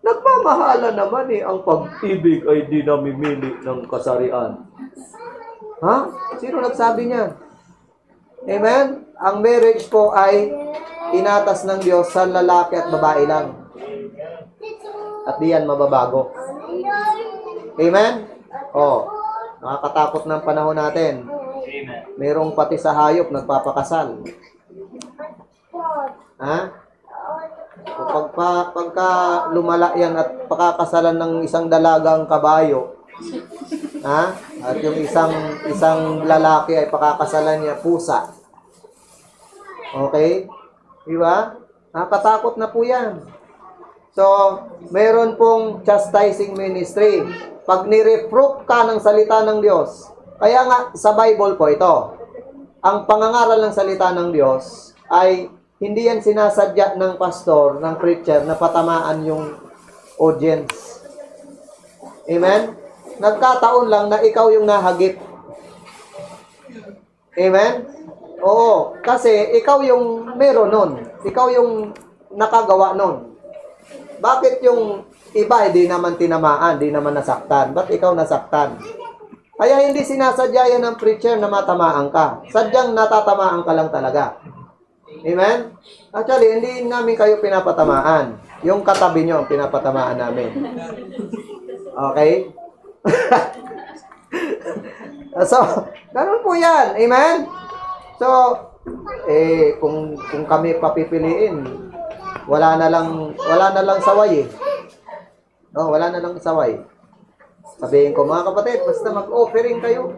Nagmamahala naman ang pag-ibig ay di namimili ng kasarian. Ha? Sino nagsabi niyan? Amen? Ang marriage po ay inatas ng Diyos sa lalaki at babae lang. At di yan mababago. Amen? Nakakatakot ng panahon natin. Merong pati sa hayop nagpapakasal. Ha? So, pagka lumala yan at pakakasalan ng isang dalagang kabayo, ha? At yung isang lalaki ay pakakasalan niya pusa. Okay? Di ba? Nakakatakot na po yan. So, meron pong chastising ministry. Pag ni-reproof ka ng salita ng Diyos, kaya nga sa Bible po ito, ang pangangaral ng salita ng Diyos ay hindi yan sinasadya ng pastor, ng preacher na patamaan yung audience. Amen? Nagkataon lang na ikaw yung nahagip. Amen? Oo, kasi ikaw yung meron nun. Ikaw yung nakagawa nun. Bakit yung iba hindi naman tinamaan, hindi naman nasaktan? Ba't ikaw nasaktan? Kaya hindi sinasadya yan ng preacher na matamaan ka. Sadyang natatamaan ka lang talaga. Amen? Actually, hindi namin kayo pinapatamaan. Yung katabi nyo ang pinapatamaan namin. Okay? So, ganun po yan. Amen? So, kung kami papipiliin, wala na lang saway No, wala na lang saway. Sabihin ko, mga kapatid, basta mag-offering kayo.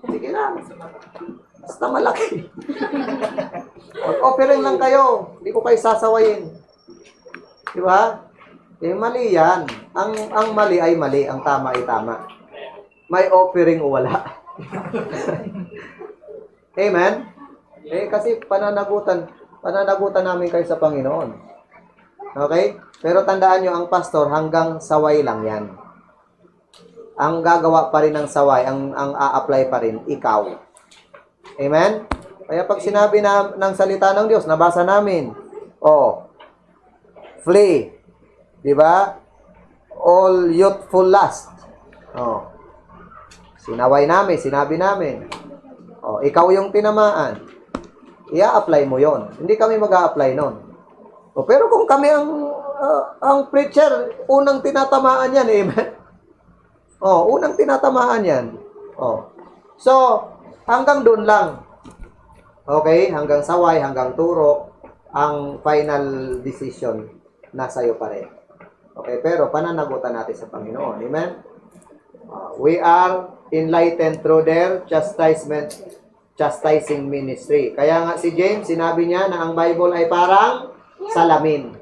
Sige lang. Basta malaki. Mag-offering lang kayo. Hindi ko kayo sasawayin. Di ba? Mali yan. Ang mali ay mali. Ang tama ay tama. May offering o wala. Amen? Kasi pananagutan namin kayo sa Panginoon. Okay? Pero tandaan nyo, ang pastor, hanggang saway lang yan. Ang gagawa pa rin ng saway, ang a-apply pa rin, ikaw. Amen? Kaya pag sinabi ng salita ng Diyos, nabasa namin, flee. Diba? All youthful lust. Sinaway namin, sinabi namin. Ikaw yung tinamaan. I-apply mo yon. Hindi kami mag-a-apply nun. Pero kung kami ang preacher, unang tinatamaan yan, amen? Unang tinatamaan yan. So, hanggang dun lang. Okay? Hanggang saway, hanggang turo, ang final decision nasa iyo pa rin. Okay? Pero pananagutan natin sa Panginoon. Amen? We are enlightened through their chastising ministry. Kaya nga si James, sinabi niya na ang Bible ay parang salamin.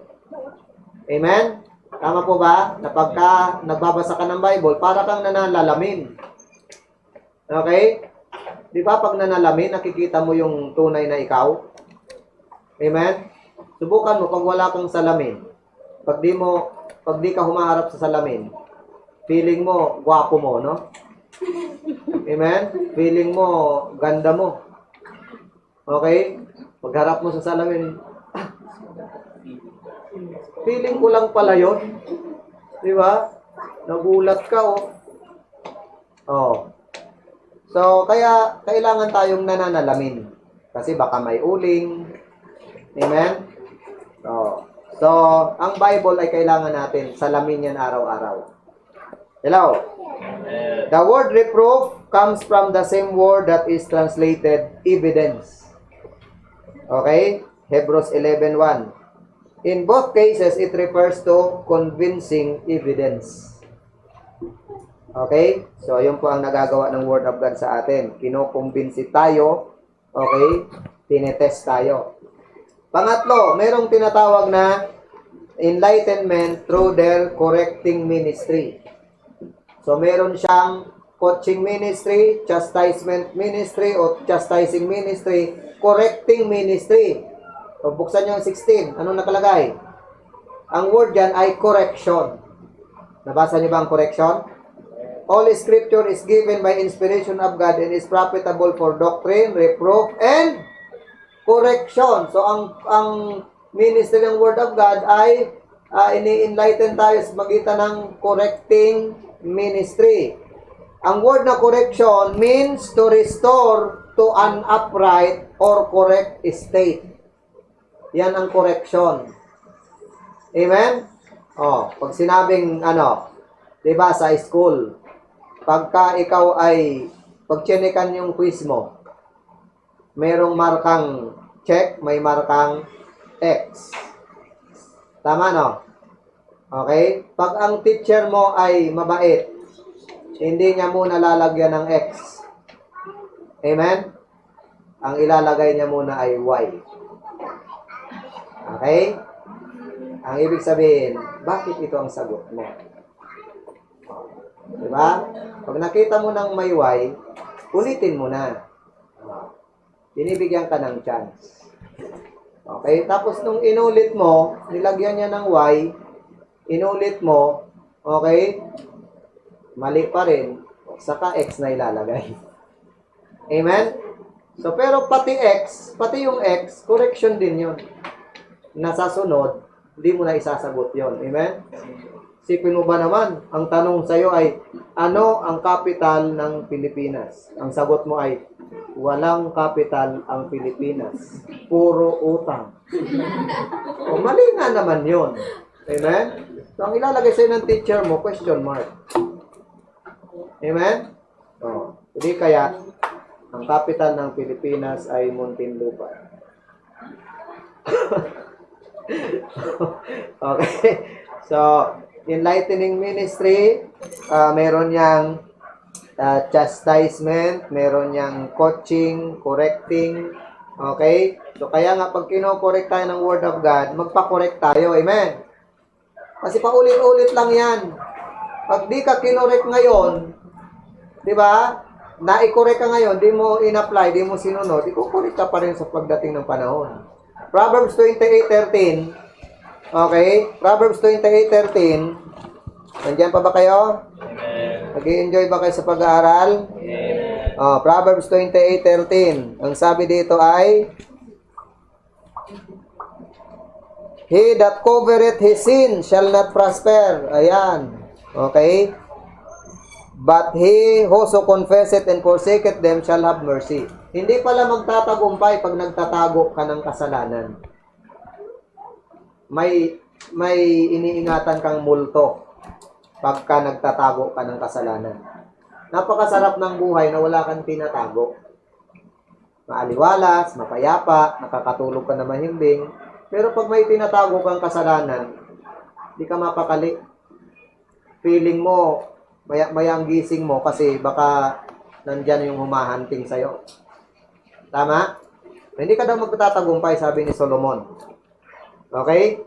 Amen? Tama po ba? Na pagka nagbabasa ka ng Bible, para kang nanalalamin. Okay? Di ba pag nanalamin, nakikita mo yung tunay na ikaw? Amen? Subukan mo pag wala kang salamin. Pag di ka humaharap sa salamin, feeling mo, gwapo mo, no? Amen? Feeling mo, ganda mo. Okay? Pagharap mo sa salamin, feeling ko lang pala yun. Di ba? Nagulat ka, oh. Oh. So, kaya kailangan tayong nananalamin. Kasi baka may uling. Amen? So, ang Bible ay kailangan natin salamin yan araw-araw. Hello? The word reproof comes from the same word that is translated evidence. Okay? Hebrews 11:1. In both cases, it refers to convincing evidence. Okay? So, yun po ang nagagawa ng Word of God sa atin. Kinukumbinsi tayo. Okay? Tinetest tayo. Pangatlo, merong tinatawag na enlightenment through their correcting ministry. So, meron siyang coaching ministry, chastisement ministry, o chastising ministry, correcting ministry. So, buksan nyo ang 16. Anong nakalagay? Ang word dyan ay correction. Nabasa nyo ba ang correction? All scripture is given by inspiration of God and is profitable for doctrine, reproof, and correction. So, ang ministry ng Word of God ay ini-enlighten tayo sa magitan ng correcting ministry. Ang word na correction means to restore to an upright or correct state. Yan ang correction. Amen? Pag sinabing, diba sa school, pagka ikaw ay, pag chinekan yung quiz mo, merong markang check, may markang X. Tama, no? Okay? Pag ang teacher mo ay mabait, hindi niya muna lalagyan ng X. Amen? Ang ilalagay niya muna ay Y. Okay? Ang ibig sabihin, bakit ito ang sagot mo? Diba? Pag nakita mo ng may Y, ulitin mo na. Binibigyan ka ng chance. Okay? Tapos nung inulit mo, nilagyan niya ng Y, inulit mo, okay? Mali pa rin, saka X na ilalagay. Amen? So, pero pati yung X, correction din yun. Nasasunod, hindi mo na isasagot yun. Amen? Sipin mo ba naman, ang tanong sa'yo ay, ano ang capital ng Pilipinas? Ang sagot mo ay, walang capital ang Pilipinas. Puro utang. O, mali nga naman yun. Amen? So, ang ilalagay sa'yo ng teacher mo, question mark. Amen? O, hindi kaya, ang capital ng Pilipinas ay Muntinlupa. Okay. So, enlightening ministry, meron yang chastisement, meron yang coaching, correcting. Okay? So, kaya nga pag kino-correct tayo ng Word of God, magpa-correct tayo. Amen? Kasi paulit-ulit lang yan. Pag di ka kinorek ngayon, di ba? Na-correct ka ngayon, di mo in-apply, di mo sinunod, i-correct ka pa rin sa pagdating ng panahon. Proverbs 28:13. Okay? Proverbs 28:13. Nandiyan pa ba kayo? Amen. Nag-i-enjoy ba kayo sa pag-aaral? Amen. Proverbs 28:13. Ang sabi dito ay, he that covereth his sin shall not prosper. Ayan. Okay? But he who so confesseth and forsaketh them shall have mercy. Hindi pala magtatagumpay pag nagtatago ka ng kasalanan. May iniingatan kang multo pagka nagtatago ka ng kasalanan. Napakasarap ng buhay na wala kang tinatago. Maaliwalas, mapayapa, nakakatulog ka na mahimbing. Pero pag may tinatago kang kasalanan, di ka mapakali. Feeling mo, maya ang gising mo kasi baka nandyan yung humahanting sa'yo. Tama? Hindi ka daw magtatagumpay, sabi ni Solomon. Okay?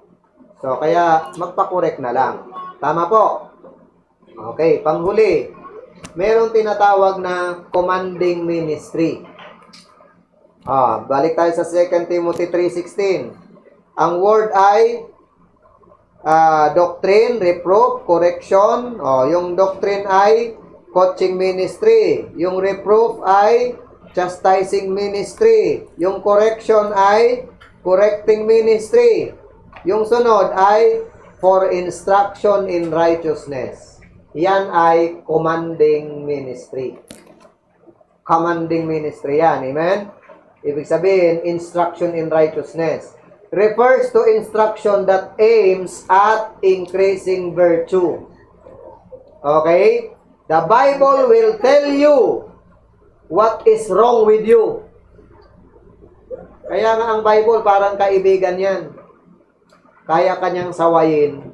So, kaya magpa-correct na lang. Tama po? Okay, panghuli. Merong tinatawag na commanding ministry. Balik tayo sa 2 Timothy 3:16. Ang word ay doctrine, reproof, correction. Yung doctrine ay coaching ministry. Yung reproof ay chastising ministry. Yung correction ay correcting ministry. Yung sunod ay for instruction in righteousness. Yan ay commanding ministry. Commanding ministry yan. Amen? Ibig sabihin, instruction in righteousness. Refers to instruction that aims at increasing virtue. Okay? The Bible will tell you what is wrong with you. Kaya nga ang Bible parang kaibigan yan. Kaya kanyang sawayin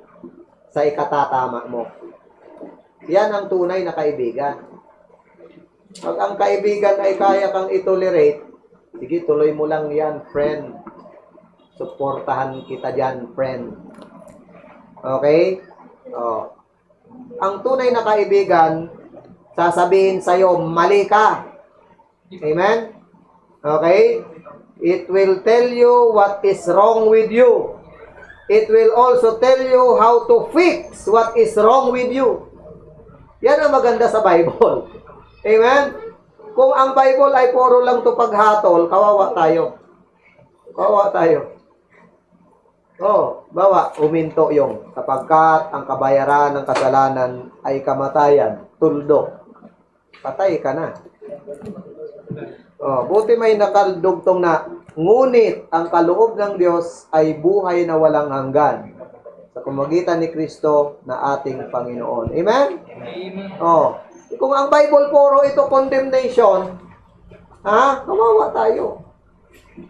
sa ikatatama mo. Yan ang tunay na kaibigan. Pag ang kaibigan ay kaya kang itolerate, sige, tuloy mo lang yan, friend. Suportahan kita dyan, friend. Okay? Oh. Ang tunay na kaibigan, sasabihin sa'yo, mali ka. Amen? Okay? It will tell you what is wrong with you. It will also tell you how to fix what is wrong with you. Yan ang maganda sa Bible. Amen? Kung ang Bible ay puro lang to paghatol, kawawa tayo. Kawawa tayo. Oh, bawa, uminto yung kapagkat ang kabayaran ng kasalanan ay kamatayan, tuldok. Patay ka na. Oh, buti may nakaldugtong na, ngunit ang kaloob ng Diyos ay buhay na walang hanggan sa pamamagitan ni Kristo na ating Panginoon. Amen? Amen. Oh, kung ang Bible puro ito condemnation, kawawa tayo.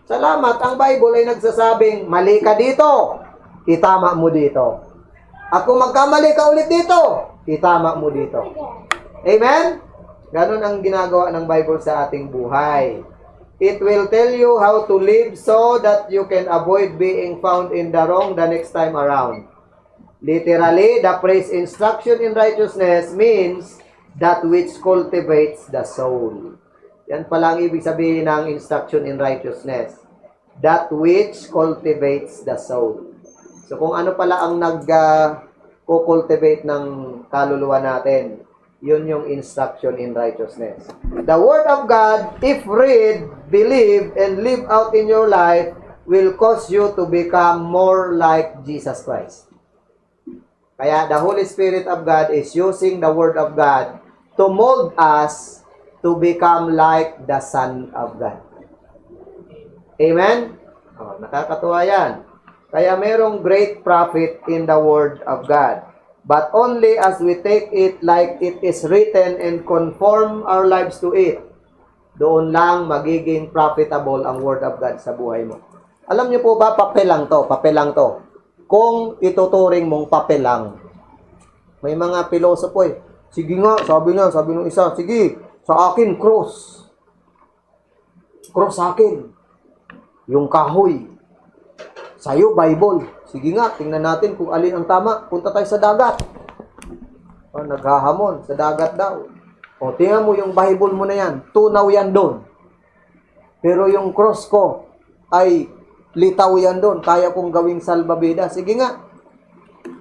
Salamat, ang Bible ay nagsasabing, mali ka dito, itama mo dito. At kung magkamali ka ulit dito, itama mo dito. Amen? Ganon ang ginagawa ng Bible sa ating buhay. It will tell you how to live so that you can avoid being found in the wrong the next time around. Literally, the phrase instruction in righteousness means that which cultivates the soul. Yan pala ang ibig sabihin ng instruction in righteousness. That which cultivates the soul. So kung ano pala ang nag-cultivate ng kaluluwa natin, yun yung instruction in righteousness. The Word of God, if read, believe, and live out in your life, will cause you to become more like Jesus Christ. Kaya the Holy Spirit of God is using the Word of God to mold us to become like the Son of God. Amen? Oh, nakakatuwa yan. Kaya merong great profit in the Word of God. But only as we take it like it is written and conform our lives to it, doon lang magiging profitable ang Word of God sa buhay mo. Alam niyo po ba, papel lang to. Kung ituturing mong papel lang. May mga pilosopo sige nga, sabi ng isa, sige, sa akin, cross. Cross sa akin. Yung kahoy. Sa'yo, Bible. Sige nga, tingnan natin kung alin ang tama. Punta tayo sa dagat. Naghahamon, sa dagat daw. Tingnan mo yung Bible mo na yan. Tunaw yan doon. Pero yung cross ko ay litaw yan doon. Kaya kong gawing salbabida. Sige nga.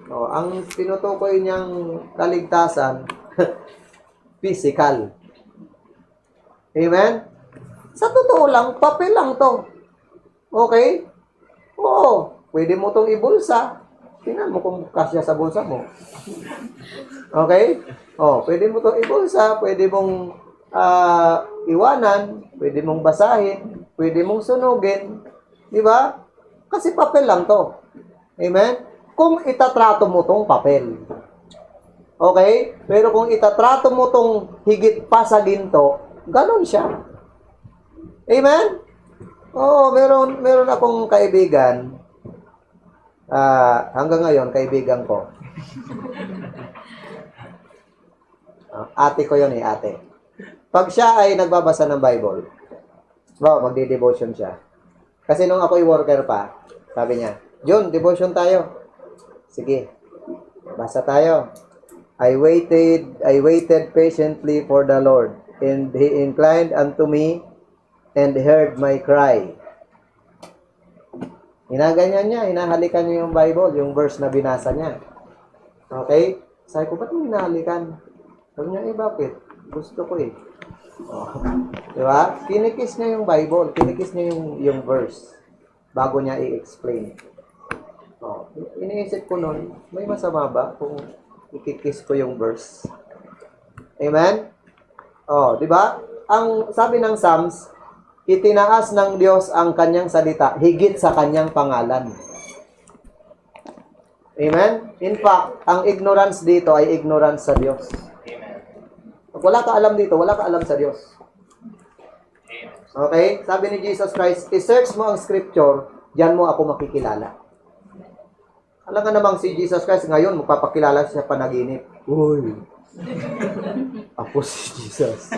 Ang tinutukoy niyang kaligtasan, physical. Amen? Sa totoo lang, papel lang to. Okay? Oo. Pwede mo itong ibulsa. Tingnan mo kung kasya sa bulsa mo. Okay? Pwede mo itong ibulsa. Pwede mong iwanan. Pwede mong basahin. Pwede mong sunugin. Di ba? Kasi papel lang to. Amen? Kung itatrato mo tong papel. Okay? Pero kung itatrato mo tong higit pa sa ginto, ganon siya. Amen? Meron akong kaibigan. Hanggang ngayon, kaibigan ko. Ate ko yun ate. Pag siya ay nagbabasa ng Bible, magdi-devotion siya. Kasi nung ako'y worker pa, sabi niya, John, devotion tayo. Sige, basa tayo. I waited patiently for the Lord, and He inclined unto me, and heard my cry. Hinaganyan niya, hinahalikan niya yung Bible, yung verse na binasa niya. Okay? Sabi ko, ba't mo hinahalikan? Sabi niya, bakit? Gusto ko Diba? Kinikis niya yung Bible, kinikis niya yung verse bago niya i-explain. Iniisip ko nun, may masama ba kung Ikikiss ko yung verse. Amen? Oh, di ba? Ang sabi ng Psalms, itinaas ng Diyos ang kanyang salita higit sa kanyang pangalan. Amen? In fact, ang ignorance dito ay ignorance sa Diyos. Pag wala ka alam dito, wala ka alam sa Diyos. Okay? Sabi ni Jesus Christ, i-search mo ang scripture, diyan mo ako makikilala. Alam ka namang si Jesus Christ ngayon, magpapakilala siya sa panaginip. Uy, ako si Jesus.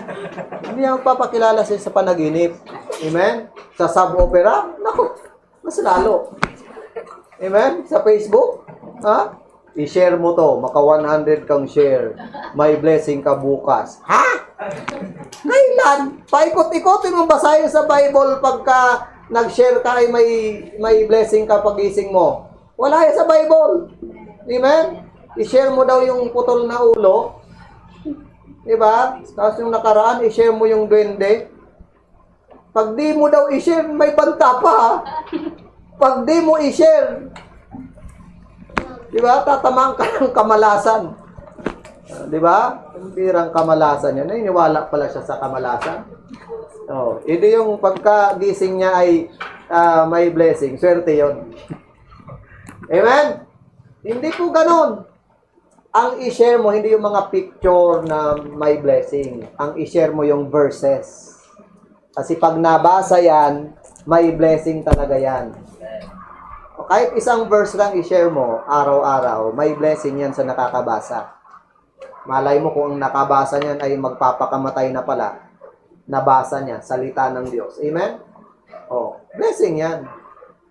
Hindi niya magpapakilala siya sa panaginip. Amen? Sa sub-opera, naku, mas lalo. Amen? Sa Facebook, ha? I-share mo to, maka 100 kang share. May blessing ka bukas. Ha? Kailan? Paikot-ikotin mo basahin sa Bible pagka nag-share ka ay may blessing ka pagising mo. Wala yan sa Bible. Amen? I-share mo daw yung putol na ulo. Diba? Tapos yung nakaraan, i-share mo yung duwende. Pag di mo daw i-share, may banta pa. Pag di mo i-share, diba? Tatamaan ka ng kamalasan. Diba? Ang birang kamalasan yun. Naniniwala pala siya sa kamalasan. Oh, hindi yung pagkagising niya ay may blessing. Swerte yun. Amen? Hindi po ganun. Ang i-share mo, hindi yung mga picture na may blessing. Ang i-share mo yung verses. Kasi pag nabasa yan, may blessing talaga yan. O kahit isang verse lang i-share mo, araw-araw, may blessing yan sa nakakabasa. Malay mo kung ang nakabasa niyan ay magpapakamatay na pala. Nabasa niya, salita ng Diyos. Amen? O, blessing yan.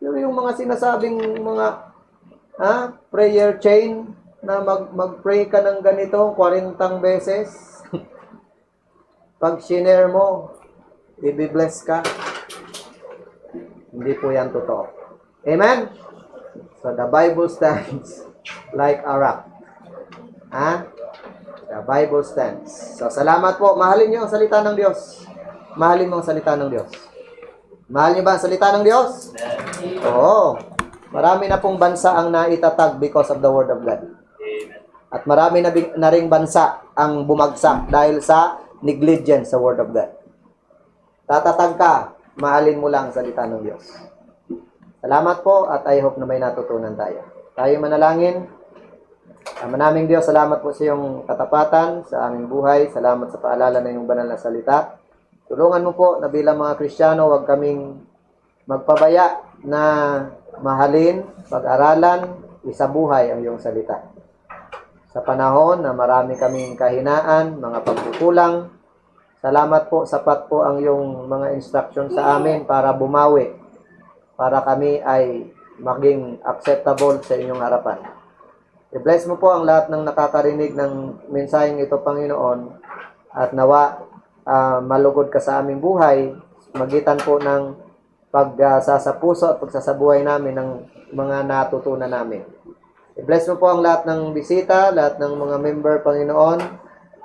Pero yung mga sinasabing mga prayer chain na mag-pray ka ng ganito 40 beses. Pag shinare mo, i-bless ka. Hindi po yan totoo. Amen? So, the Bible stands like a rock. The Bible stands. So, salamat po. Mahalin niyo ang salita ng Diyos. Mahalin mo ang salita ng Diyos. Mahal niyo ba ang salita ng Diyos? Oo. Marami na pong bansa ang naitatag because of the Word of God. At marami na ring bansa ang bumagsak dahil sa negligence sa Word of God. Tatatag ka, mahalin mo lang ang salita ng Diyos. Salamat po at I hope na may natutunan tayo. Tayo manalangin. Manaming Diyos, salamat po sa iyong katapatan sa aming buhay. Salamat sa paalala na iyong banal na salita. Tulungan mo po na bilang mga Kristiyano, huwag kaming magpabaya na mahalin, pag-aralan, isabuhay ang iyong salita. Sa panahon na marami kaming kahinaan, mga pagkukulang, salamat po, sapat po ang iyong mga instruction sa amin para bumawi, para kami ay maging acceptable sa inyong harapan. I-bless mo po ang lahat ng nakakarinig ng mensaheng ito, Panginoon, at nawa malugod ka sa aming buhay, magitan po ng pagsasapuso at pagsasabuhay namin ng mga natutunan namin. I-bless mo po ang lahat ng bisita, lahat ng mga member, Panginoon,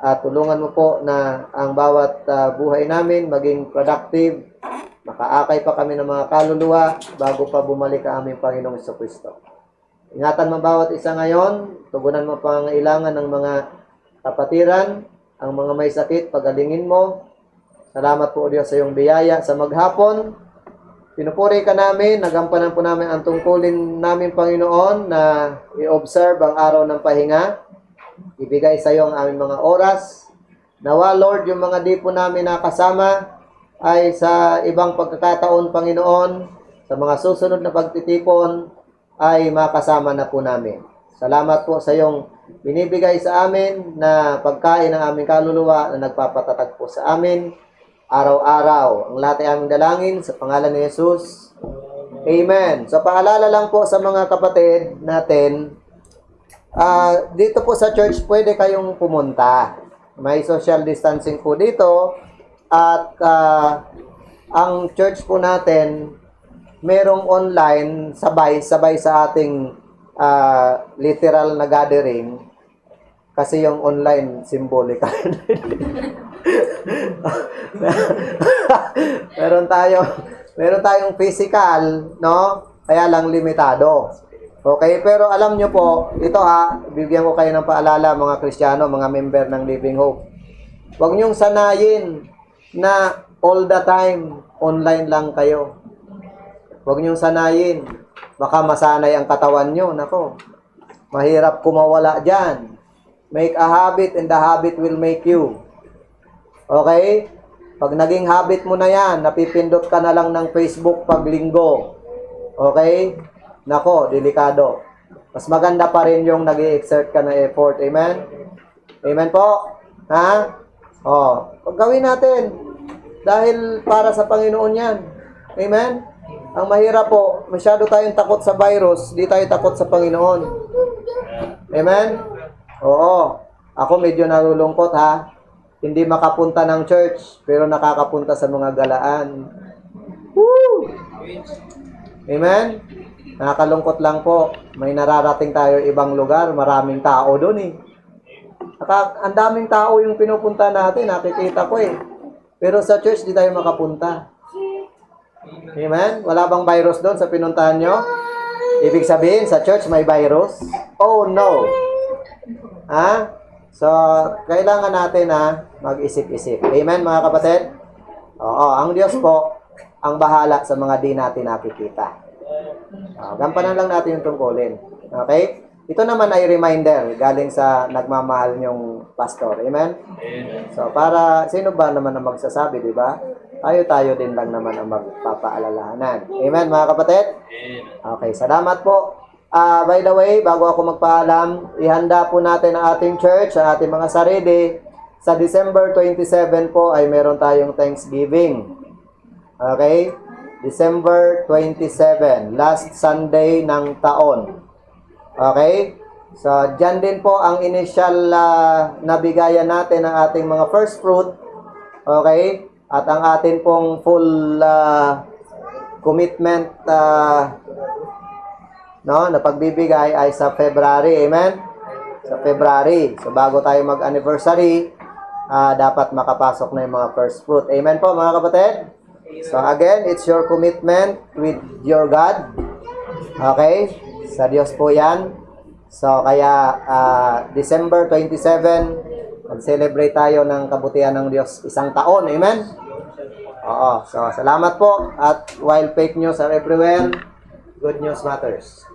at tulungan mo po na ang bawat buhay namin maging productive, makaakay pa kami ng mga kaluluwa bago pa bumalik ang aming Panginoong Jesucristo. Ingatan mo bawat isa ngayon, tugunan mo pa ang ilangan ng mga kapatiran, ang mga may sakit, pagalingin mo. Salamat po, Diyos, sa iyong biyaya sa maghapon. Pinupuri ka namin, nagampanan po namin ang tungkulin namin, Panginoon, na i-observe ang araw ng pahinga. Ibigay sa iyo ang aming mga oras. Nawa, Lord, yung mga di po namin nakasama ay sa ibang pagkakataon, Panginoon, sa mga susunod na pagtitipon ay makasama na po namin. Salamat po sa iyong binibigay sa amin na pagkain ng aming kaluluwa na nagpapatatag po sa amin araw-araw. Ang lahat ay aming dalangin sa pangalan ni Jesus. Amen. So, paalala lang po sa mga kapatid natin, dito po sa church, pwede kayong pumunta. May social distancing po dito. At ang church po natin, merong online, sabay sa ating literal na gathering. Kasi yung online, symbolical. meron tayong physical, no? Kaya lang limitado. Okay, pero alam nyo po, ito ha, bibigyan ko kayo ng paalala mga Kristiyano, mga member ng Living Hope. Huwag nyong sanayin na all the time online lang kayo. Huwag nyong sanayin. Baka masanay ang katawan nyo. Nako, mahirap kumawala dyan. Make a habit and the habit will make you. Okay? Pag naging habit mo na yan, napipindot ka na lang ng Facebook pag linggo. Okay? Nako, delikado. Mas maganda pa rin yung nag-i-exert ka ng effort. Amen? Amen po? Ha? Gawin natin. Dahil para sa Panginoon yan. Amen? Ang mahirap po, masyado tayong takot sa virus, di tayo takot sa Panginoon. Amen? Oo. Ako medyo nalulungkot ha. Hindi makapunta ng church, pero nakakapunta sa mga galaan. Woo! Amen? Nakakalungkot lang po. May nararating tayo ibang lugar, maraming tao doon eh. Ang daming tao yung pinupunta natin, nakikita ko eh. Pero sa church, di tayo makapunta. Amen? Wala bang virus doon sa pinuntahan nyo? Ibig sabihin, sa church may virus? Oh no! Ha? So, kailangan natin mag-isip-isip. Amen, mga kapatid? Oo, ang Diyos po, ang bahala sa mga di natin nakikita. Gampanan lang natin yung tungkulin. Okay? Ito naman ay reminder galing sa nagmamahal niyong pastor. Amen? So, para, sino ba naman ang magsasabi, di ba? Tayo din lang naman ang magpapaalalahanan. Amen, mga kapatid? Okay, salamat po. By the way, bago ako magpaalam, ihanda po natin ang ating church, ang ating mga sarili. Sa December 27 po ay meron tayong Thanksgiving. Okay? December 27, last Sunday ng taon. Okay? So, dyan din po ang initial na bigayan natin ng ating mga first fruit. Okay? At ang atin pong full commitment na pagbibigay ay sa February. Amen? Sa February. So, bago tayo mag-anniversary, dapat makapasok na yung mga first fruit. Amen po, mga kapatid? So, again, it's your commitment with your God. Okay? Sa Diyos po yan. So, kaya December 27, mag-celebrate tayo ng kabutihan ng Diyos isang taon. Amen? Oo. So, salamat po. At while fake news are everywhere, good news matters.